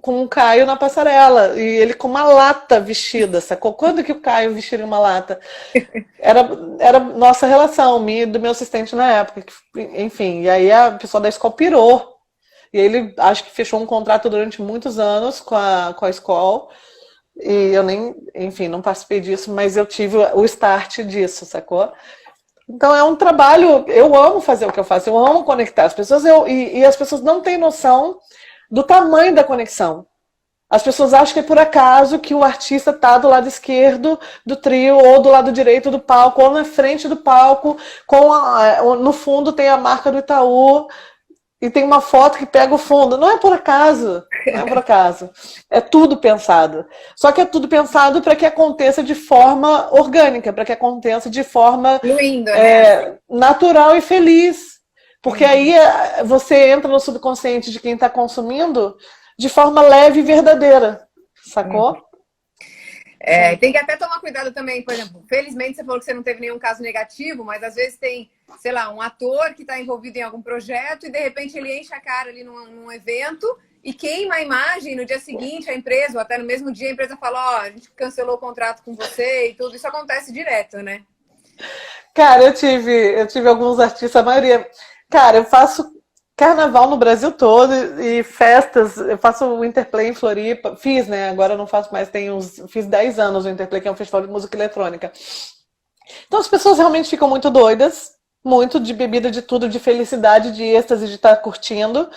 o Caio na passarela, e ele com uma lata vestida, sacou? Quando que o Caio vestiria uma lata? Era nossa relação, minha e do meu assistente na época, enfim, e aí a pessoa da escola pirou, e ele acho que fechou um contrato durante muitos anos com a escola, e eu nem, enfim, não participei disso, mas eu tive o start disso, sacou? Então é um trabalho, eu amo fazer o que eu faço, eu amo conectar as pessoas, e as pessoas não têm noção do tamanho da conexão. As pessoas acham que é por acaso que o artista está do lado esquerdo do trio, ou do lado direito do palco, ou na frente do palco, no fundo tem a marca do Itaú, e tem uma foto que pega o fundo. Não é por acaso, não é por acaso. É tudo pensado. Só que é tudo pensado para que aconteça de forma orgânica, para que aconteça de forma fluindo, né? Natural e feliz. Porque aí você entra no subconsciente de quem está consumindo de forma leve e verdadeira, sacou? Tem que até tomar cuidado também, por exemplo, felizmente você falou que você não teve nenhum caso negativo, mas às vezes tem, sei lá, um ator que está envolvido em algum projeto e de repente ele enche a cara ali num evento e queima a imagem no dia seguinte, a empresa, ou até no mesmo dia a empresa fala, a gente cancelou o contrato com você e tudo, isso acontece direto, né? Cara, eu tive alguns artistas, a maioria. Cara, eu faço carnaval no Brasil todo e festas. Eu faço o Interplay em Floripa. Fiz, né? Agora não faço mais. Fiz 10 anos o Interplay, que é um festival de música eletrônica. Então as pessoas realmente ficam muito doidas, muito de bebida, de tudo, de felicidade, de êxtase, de estar curtindo.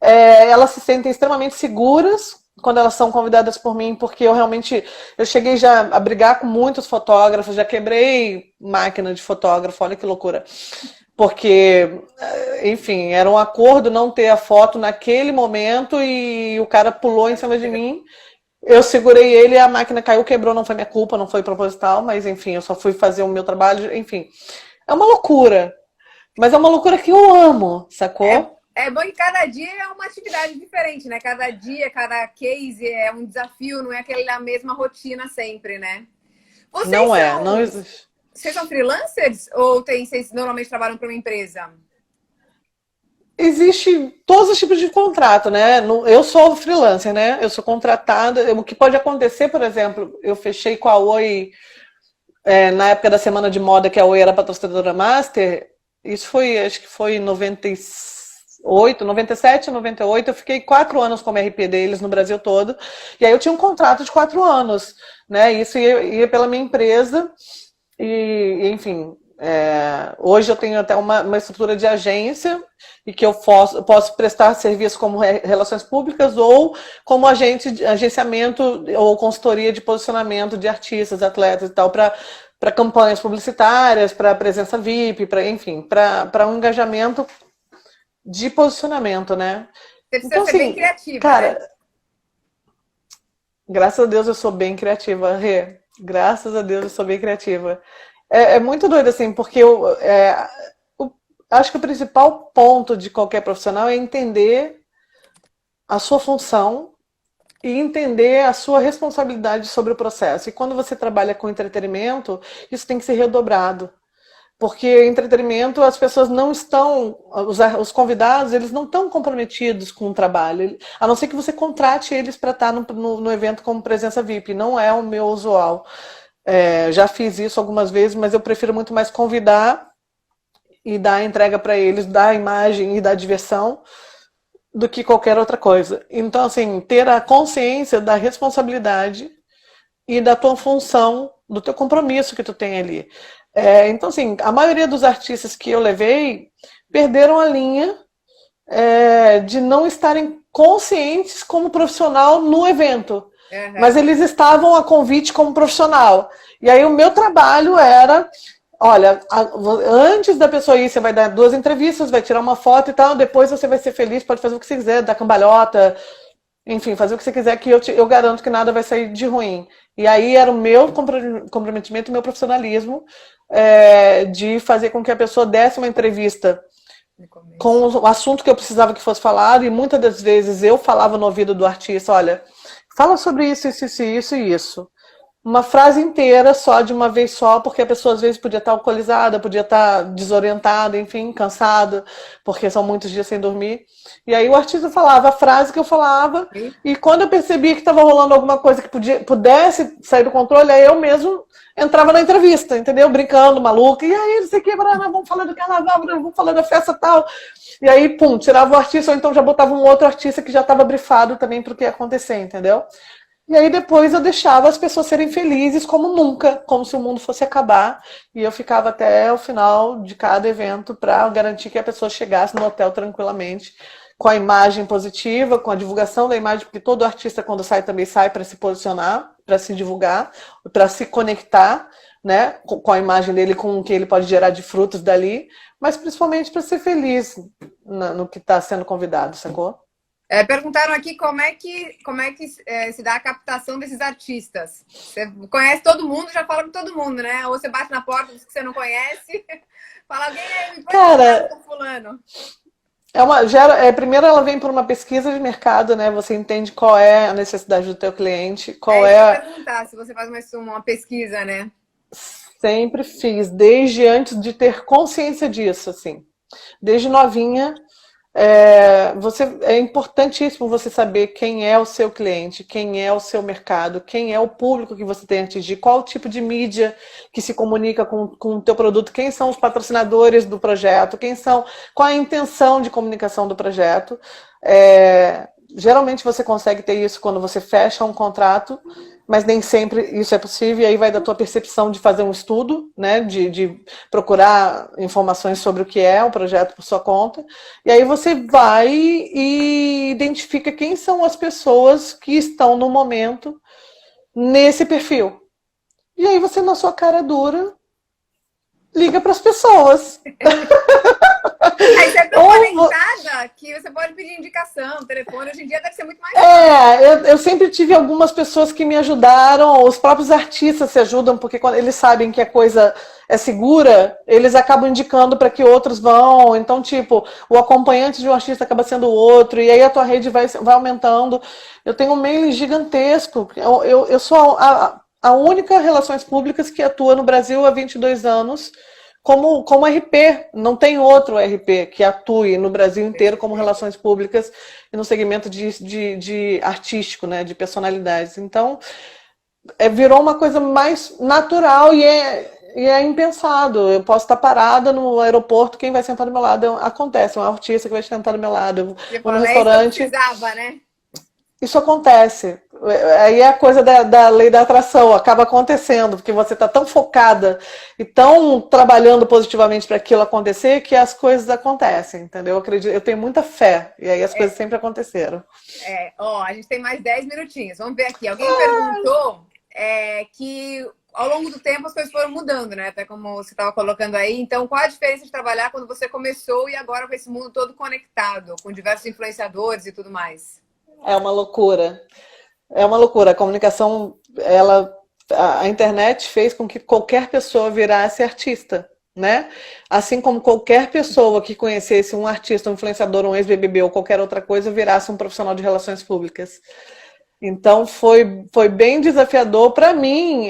Elas se sentem extremamente seguras quando elas são convidadas por mim, porque eu cheguei já a brigar com muitos fotógrafos, já quebrei máquina de fotógrafo, olha que loucura. Porque, enfim, era um acordo não ter a foto naquele momento e o cara pulou em cima de mim. Eu segurei ele, a máquina caiu, quebrou, não foi minha culpa, não foi proposital, mas enfim, eu só fui fazer o meu trabalho, enfim. É uma loucura, mas é uma loucura que eu amo, sacou? É bom que cada dia é uma atividade diferente, né? Cada dia, cada case é um desafio, não é aquela mesma rotina sempre, né? Vocês Não é, não são, existe. vocês são freelancers ou vocês normalmente trabalham para uma empresa? Existe todos os tipos de contrato, né? Eu sou freelancer, né? Eu sou contratada. O que pode acontecer, por exemplo, eu fechei com a Oi na época da semana de moda que a Oi era patrocinadora master. Isso foi, acho que foi em 98, 97, 98. Eu fiquei 4 anos como RP deles no Brasil todo. E aí eu tinha um contrato de 4 anos, né? Isso ia pela minha empresa. E enfim, hoje eu tenho até uma estrutura de agência e que eu posso prestar serviço como relações públicas ou como agenciamento ou consultoria de posicionamento de artistas, atletas e tal, para campanhas publicitárias, para presença VIP, enfim, para um engajamento de posicionamento, né? Você precisa Então, ser bem assim, criativa, né? cara, graças a Deus eu sou bem criativa, Rê. Graças a Deus eu sou bem criativa. É muito doido, assim, porque acho que o principal ponto de qualquer profissional é entender a sua função e entender a sua responsabilidade sobre o processo. E quando você trabalha com entretenimento, isso tem que ser redobrado. Porque entretenimento, as pessoas não estão, os convidados, eles não estão comprometidos com o trabalho, a não ser que você contrate eles para estar no evento como presença VIP. Não é o meu usual. Já fiz isso algumas vezes, mas eu prefiro muito mais convidar e dar a entrega para eles, dar a imagem e dar a diversão do que qualquer outra coisa. Então, assim, ter a consciência da responsabilidade e da tua função, do teu compromisso que tu tem ali. Então, assim, a maioria dos artistas que eu levei perderam a linha de não estarem conscientes como profissional no evento. Uhum. Mas eles estavam a convite como profissional. E aí o meu trabalho era, olha, antes da pessoa ir, você vai dar 2 entrevistas, vai tirar uma foto e tal, depois você vai ser feliz, pode fazer o que você quiser, dar cambalhota, enfim, fazer o que você quiser, que eu garanto que nada vai sair de ruim. E aí era o meu comprometimento, o meu profissionalismo, de fazer com que a pessoa desse uma entrevista com o assunto que eu precisava que fosse falado, e muitas das vezes eu falava no ouvido do artista, olha, fala sobre isso, isso, isso, isso e isso. Uma frase inteira, só de uma vez só, porque a pessoa às vezes podia estar alcoolizada, podia estar desorientada, enfim, cansada, porque são muitos dias sem dormir. E aí o artista falava a frase que eu falava, e quando eu percebia que estava rolando alguma coisa que pudesse sair do controle, aí eu mesmo entrava na entrevista, entendeu? Brincando, maluca, e aí, não sei o que, vamos falar do carnaval, vamos falar da festa tal. E aí, pum, tirava o artista, ou então já botava um outro artista que já estava brifado também para o que ia acontecer, entendeu? E aí depois eu deixava as pessoas serem felizes como nunca, como se o mundo fosse acabar. E eu ficava até o final de cada evento para garantir que a pessoa chegasse no hotel tranquilamente, com a imagem positiva, com a divulgação da imagem, porque todo artista quando sai também sai para se posicionar, para se divulgar, para se conectar, né, com a imagem dele, com o que ele pode gerar de frutos dali, mas principalmente para ser feliz no que está sendo convidado, sacou? Perguntaram aqui como é que se dá a captação desses artistas. Você conhece todo mundo, já fala com todo mundo, né? Ou você bate na porta dos que você não conhece, fala alguém aí, me põe com fulano. Primeiro ela vem por uma pesquisa de mercado, né? Você entende qual é a necessidade do teu cliente, qual É isso que eu ia é. perguntar, se você faz uma pesquisa, né? Sempre fiz, desde antes de ter consciência disso, assim. Desde novinha, é importantíssimo você saber quem é o seu cliente, quem é o seu mercado, quem é o público que você tem a atingir, qual o tipo de mídia que se comunica com o teu produto, quem são os patrocinadores do projeto, qual a intenção de comunicação do projeto. Geralmente você consegue ter isso quando você fecha um contrato, mas nem sempre isso é possível, e aí vai da tua percepção de fazer um estudo, né, de procurar informações sobre o que é um projeto por sua conta, e aí você vai e identifica quem são as pessoas que estão no momento nesse perfil. E aí você, na sua cara dura, liga para as pessoas. Aí você é tão conectada que você pode pedir indicação, telefone. Hoje em dia deve ser muito mais fácil. Eu sempre tive algumas pessoas que me ajudaram, os próprios artistas se ajudam, porque quando eles sabem que a coisa é segura, eles acabam indicando para que outros vão. Então, tipo, o acompanhante de um artista acaba sendo o outro, e aí a tua rede vai aumentando. Eu tenho um mail gigantesco. Eu sou a única Relações Públicas que atua no Brasil há 22 anos. Como RP, não tem outro RP que atue no Brasil inteiro como relações públicas e no segmento de artístico, né, de personalidades. Então, virou uma coisa mais natural e é impensado. Eu posso estar parada no aeroporto, quem vai sentar do meu lado acontece, um artista que vai sentar do meu lado, eu vou no restaurante. Isso precisava, né? Isso acontece. Aí é a coisa da lei da atração, acaba acontecendo, porque você está tão focada e tão trabalhando positivamente para aquilo acontecer que as coisas acontecem, entendeu? Eu tenho muita fé, e aí as coisas sempre aconteceram. A gente tem mais 10 minutinhos. Vamos ver aqui. Alguém perguntou que ao longo do tempo as coisas foram mudando, né? Até como você estava colocando aí. Então, qual a diferença de trabalhar quando você começou e agora com esse mundo todo conectado, com diversos influenciadores e tudo mais? É uma loucura. É uma loucura. A comunicação, a internet fez com que qualquer pessoa virasse artista, né? Assim como qualquer pessoa que conhecesse um artista, um influenciador, um ex-BBB ou qualquer outra coisa, virasse um profissional de relações públicas. Então, foi bem desafiador para mim.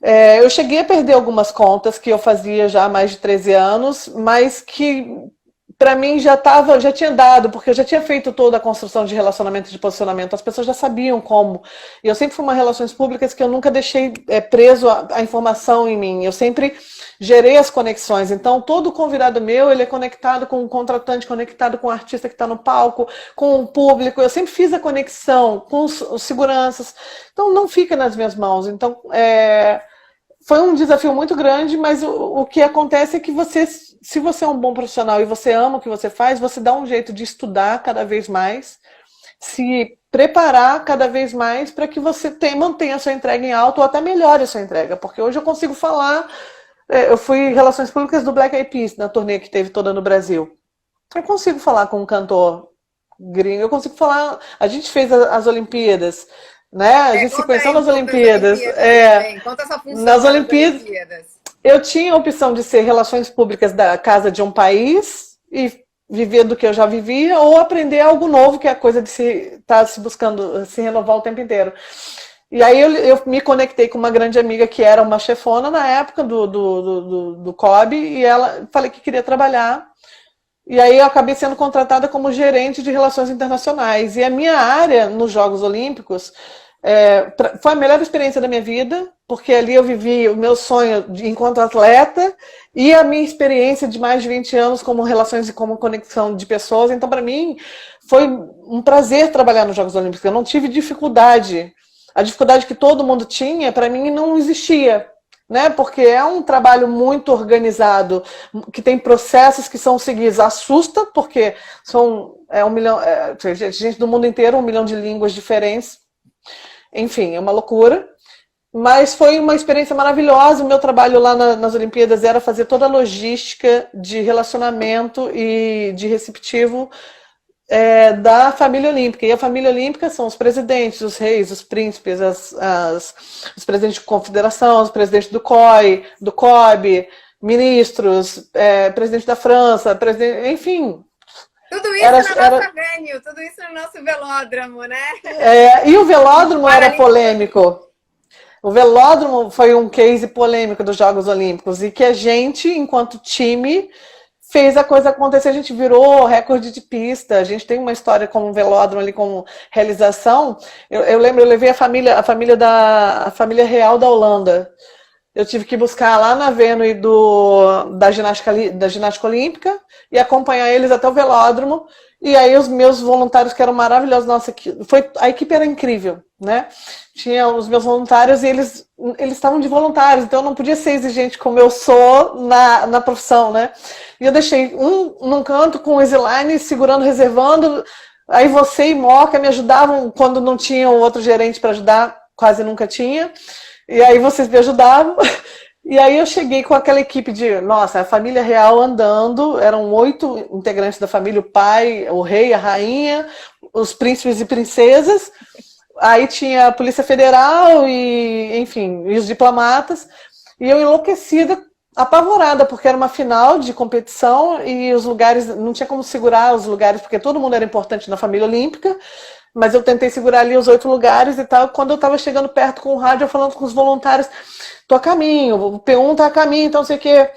Eu cheguei a perder algumas contas que eu fazia já há mais de 13 anos, mas que para mim já tinha dado, porque eu já tinha feito toda a construção de relacionamento, de posicionamento, as pessoas já sabiam como. E eu sempre fui uma relações públicas que eu nunca deixei preso a informação em mim, eu sempre gerei as conexões. Então, todo convidado meu, ele é conectado com o contratante, conectado com o artista que está no palco, com o público, eu sempre fiz a conexão com os seguranças. Então, não fica nas minhas mãos. Então, foi um desafio muito grande, mas o que acontece é que se você é um bom profissional e você ama o que você faz, você dá um jeito de estudar cada vez mais, se preparar cada vez mais para que você mantenha a sua entrega em alto ou até melhore a sua entrega. Porque hoje eu consigo falar, eu fui Relações Públicas do Black Eyed Peas, na turnê que teve toda no Brasil. Eu consigo falar com um cantor gringo, eu consigo falar, a gente fez as Olimpíadas, né? A gente se conheceu nas Olimpíadas. Conta essa função nas Olimpíadas. Eu tinha a opção de ser relações públicas da casa de um país e viver do que eu já vivia, ou aprender algo novo, que é a coisa de estar se buscando se renovar o tempo inteiro. E aí eu me conectei com uma grande amiga que era uma chefona na época do COB, e falei que queria trabalhar. E aí eu acabei sendo contratada como gerente de relações internacionais. E a minha área nos Jogos Olímpicos foi a melhor experiência da minha vida, porque ali eu vivi o meu sonho enquanto atleta e a minha experiência de mais de 20 anos como relações e como conexão de pessoas. Então, para mim, foi um prazer trabalhar nos Jogos Olímpicos. Eu não tive dificuldade. A dificuldade que todo mundo tinha, para mim, não existia. Né? Porque é um trabalho muito organizado, que tem processos que são seguidos. Assusta, porque são 1 milhão, gente do mundo inteiro, 1 milhão de línguas diferentes. Enfim, é uma loucura. Mas foi uma experiência maravilhosa. O meu trabalho lá nas Olimpíadas era fazer toda a logística de relacionamento e de receptivo da família olímpica. E a família olímpica são os presidentes, os reis, os príncipes, os presidentes de confederação, os presidentes do COI, do COB, ministros, presidente da França, presidente, enfim. Tudo isso na nossa venue, tudo isso no nosso velódromo, né? E o velódromo era polêmico. O velódromo foi um case polêmico dos Jogos Olímpicos e que a gente, enquanto time, fez a coisa acontecer. A gente virou recorde de pista. A gente tem uma história com o velódromo ali, com realização. Eu lembro, eu levei a família real da Holanda. Eu tive que buscar lá na venue da ginástica olímpica e acompanhar eles até o velódromo. E aí os meus voluntários, que eram maravilhosos, nossa, a equipe era incrível, né? Tinha os meus voluntários e eles estavam de voluntários, então eu não podia ser exigente como eu sou na profissão, né? E eu deixei um num canto com o Easyline, segurando, reservando. Aí você e Moca me ajudavam quando não tinha outro gerente para ajudar, quase nunca tinha. E aí vocês me ajudavam. E aí eu cheguei com aquela equipe a família real andando, eram 8 integrantes da família, o pai, o rei, a rainha, os príncipes e princesas. Aí tinha a Polícia Federal e, enfim, e os diplomatas. E eu enlouquecida, apavorada, porque era uma final de competição e os lugares, não tinha como segurar os lugares, porque todo mundo era importante na família olímpica. Mas eu tentei segurar ali os 8 lugares e tal. Quando eu estava chegando perto com o rádio, eu falando com os voluntários, tô a caminho, o P1 tá a caminho, então não sei o quê.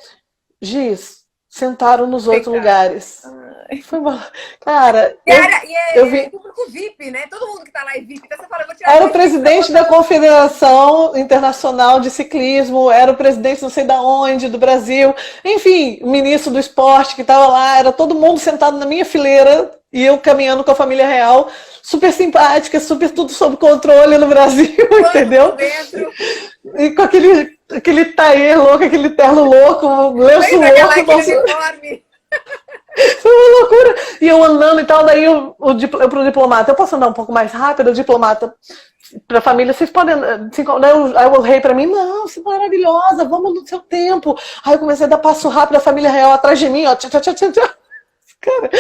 Giz, sentaram nos 8 lugares. Foi uma... Cara, eu vi... público VIP, né? Todo mundo que tá lá é VIP. Então você fala, vou tirar era o presidente da Confederação Internacional de Ciclismo, era o presidente não sei da onde, do Brasil. Enfim, o ministro do esporte que estava lá, era todo mundo sentado na minha fileira e eu caminhando com a família real, super simpática, super tudo sob controle no Brasil, entendeu? Dentro. E com aquele taie louco, aquele terno louco, um lenço louco. Foi uma loucura. E eu andando e tal, daí eu pro diplomata, eu posso andar um pouco mais rápido? O diplomata pra família, vocês podem... Aí o rei pra mim, não, você é maravilhosa, vamos no seu tempo. Aí eu comecei a dar passo rápido, a família real atrás de mim, ó, tchá, tchá, tchá, tchá. Cara,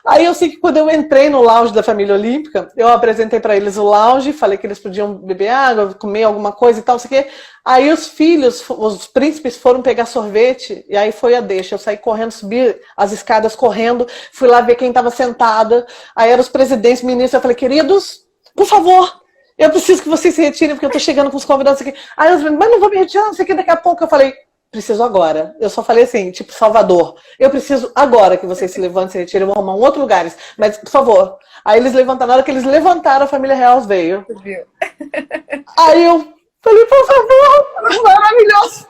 aí eu sei que quando eu entrei no lounge da família olímpica, eu apresentei para eles o lounge, falei que eles podiam beber água, comer alguma coisa e tal, não sei o quê. Aí os filhos, os príncipes foram pegar sorvete, e aí foi a deixa. Eu saí correndo, subi as escadas correndo, fui lá ver quem estava sentada. Aí eram os presidentes, ministros, eu falei, queridos, por favor, eu preciso que vocês se retirem, porque eu tô chegando com os convidados aqui. Aí eles mas não vou me retirar, não sei o que, daqui a pouco eu falei, preciso agora. Eu só falei assim, tipo Salvador. Eu preciso agora que vocês se levantem, se retirem, eu vou arrumar um outro lugar. Mas, por favor. Aí eles levantaram, na hora que eles levantaram, a família real veio. Aí eu falei, por favor, maravilhoso.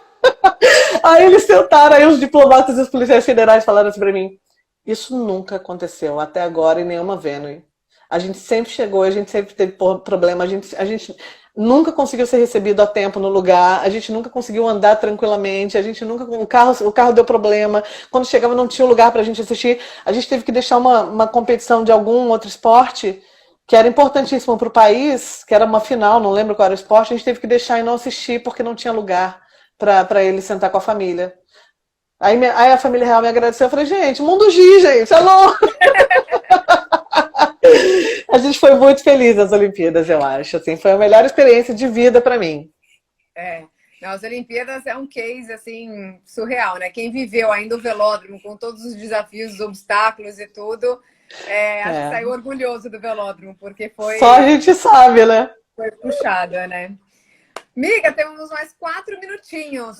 Aí eles sentaram, aí os diplomatas e os policiais federais falaram assim pra mim, isso nunca aconteceu até agora em nenhuma venue. A gente sempre chegou, a gente sempre teve problema, a gente nunca conseguiu ser recebido a tempo no lugar, a gente nunca conseguiu andar tranquilamente, a gente nunca, o carro deu problema, quando chegava não tinha lugar pra gente assistir, a gente teve que deixar uma competição de algum outro esporte, que era importantíssimo pro país, que era uma final, não lembro qual era o esporte, a gente teve que deixar e não assistir porque não tinha lugar pra ele sentar com a família. Aí a família real me agradeceu, eu falei, gente, mundo G, gente, alô! A gente foi muito feliz nas Olimpíadas, eu acho. Assim, foi a melhor experiência de vida para mim. As Olimpíadas é um case assim surreal, né? Quem viveu ainda o velódromo com todos os desafios, os obstáculos e tudo, acho que saiu orgulhoso do velódromo, porque foi... Só a gente sabe, né? Foi puxada, né? Miga, temos mais 4 minutinhos.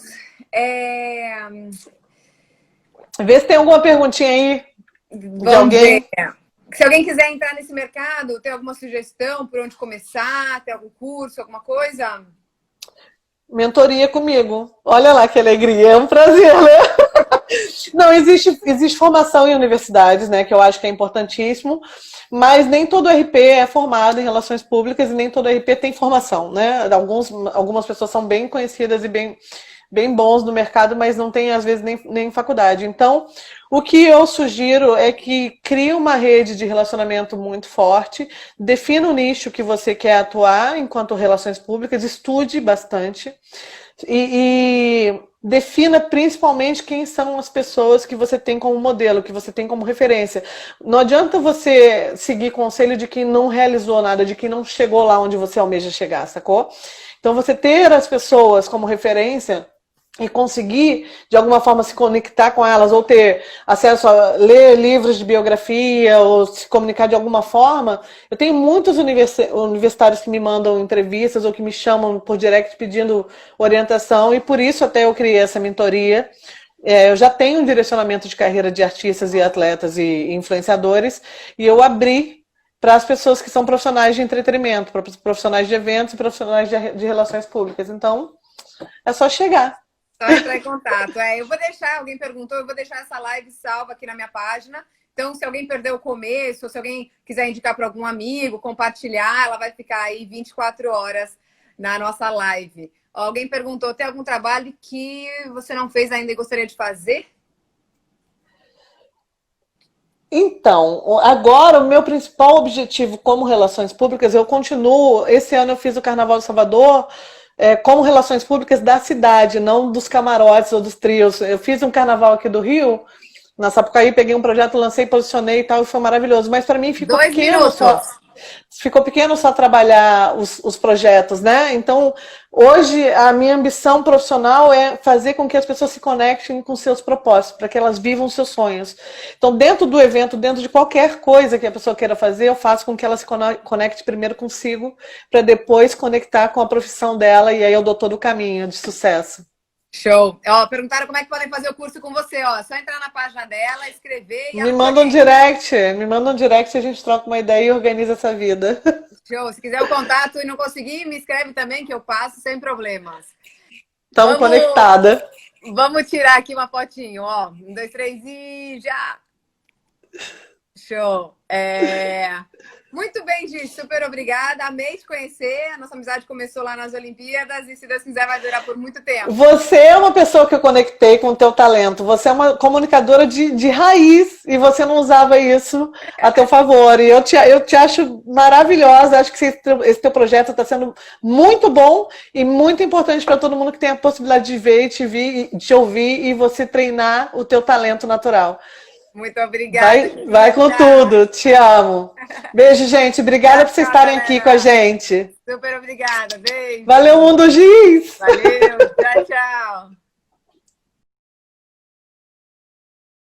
Vê se tem alguma perguntinha aí de alguém. Se alguém quiser entrar nesse mercado, tem alguma sugestão por onde começar? Tem algum curso, alguma coisa? Mentoria comigo. Olha lá que alegria, é um prazer, né? Não, existe formação em universidades, né, que eu acho que é importantíssimo, mas nem todo RP é formado em relações públicas e nem todo RP tem formação, né? Algumas pessoas são bem conhecidas e bem bons no mercado, mas não tem, às vezes, nem faculdade. Então, o que eu sugiro é que crie uma rede de relacionamento muito forte, defina o nicho que você quer atuar enquanto relações públicas, estude bastante e defina principalmente quem são as pessoas que você tem como modelo, que você tem como referência. Não adianta você seguir conselho de quem não realizou nada, de quem não chegou lá onde você almeja chegar, sacou? Então, você ter as pessoas como referência e conseguir, de alguma forma, se conectar com elas, ou ter acesso a ler livros de biografia, ou se comunicar de alguma forma. Eu tenho muitos universitários que me mandam entrevistas, ou que me chamam por direct pedindo orientação, e por isso até eu criei essa mentoria. Eu já tenho um direcionamento de carreira de artistas e atletas e influenciadores, e eu abri para as pessoas que são profissionais de entretenimento, profissionais de eventos e profissionais de relações públicas. Então, é só chegar. Só entrar em contato. Eu vou deixar, alguém perguntou, eu vou deixar essa live salva aqui na minha página. Então, se alguém perdeu o começo, ou se alguém quiser indicar para algum amigo, compartilhar, ela vai ficar aí 24 horas na nossa live. Alguém perguntou, tem algum trabalho que você não fez ainda e gostaria de fazer? Então, agora o meu principal objetivo como relações públicas, eu continuo, esse ano eu fiz o Carnaval de Salvador, como relações públicas da cidade, não dos camarotes ou dos trios. Eu fiz um carnaval aqui do Rio, na Sapucaí, peguei um projeto, lancei, posicionei e tal, e foi maravilhoso. Mas para mim ficou pequeno só. Ficou pequeno só trabalhar os projetos, né? Então, hoje, a minha ambição profissional é fazer com que as pessoas se conectem com seus propósitos, para que elas vivam seus sonhos. Então, dentro do evento, dentro de qualquer coisa que a pessoa queira fazer, eu faço com que ela se conecte primeiro consigo, para depois conectar com a profissão dela, e aí eu dou todo o caminho de sucesso. Show! Perguntaram como é que podem fazer o curso com você. É só entrar na página dela, escrever e me manda um direct, a gente troca uma ideia e organiza essa vida. Show! Se quiser o contato e não conseguir, me escreve também que eu passo sem problemas. Estamos conectada. Vamos tirar aqui uma fotinho, 1, 2, 3 e já! Show! Muito bem, Gi, super obrigada. Amei te conhecer. A nossa amizade começou lá nas Olimpíadas e, se Deus quiser, vai durar por muito tempo. Você é uma pessoa que eu conectei com o teu talento. Você é uma comunicadora de raiz e você não usava isso a teu favor. E eu te acho maravilhosa. Acho que esse teu projeto está sendo muito bom e muito importante para todo mundo que tem a possibilidade de ver e te ouvir e você treinar o teu talento natural. Muito obrigada. Vai com tudo. Te amo. Beijo, gente. Obrigada por vocês estarem aqui com a gente. Super obrigada. Beijo. Valeu, Mundo Giz. Valeu. Tchau, tchau.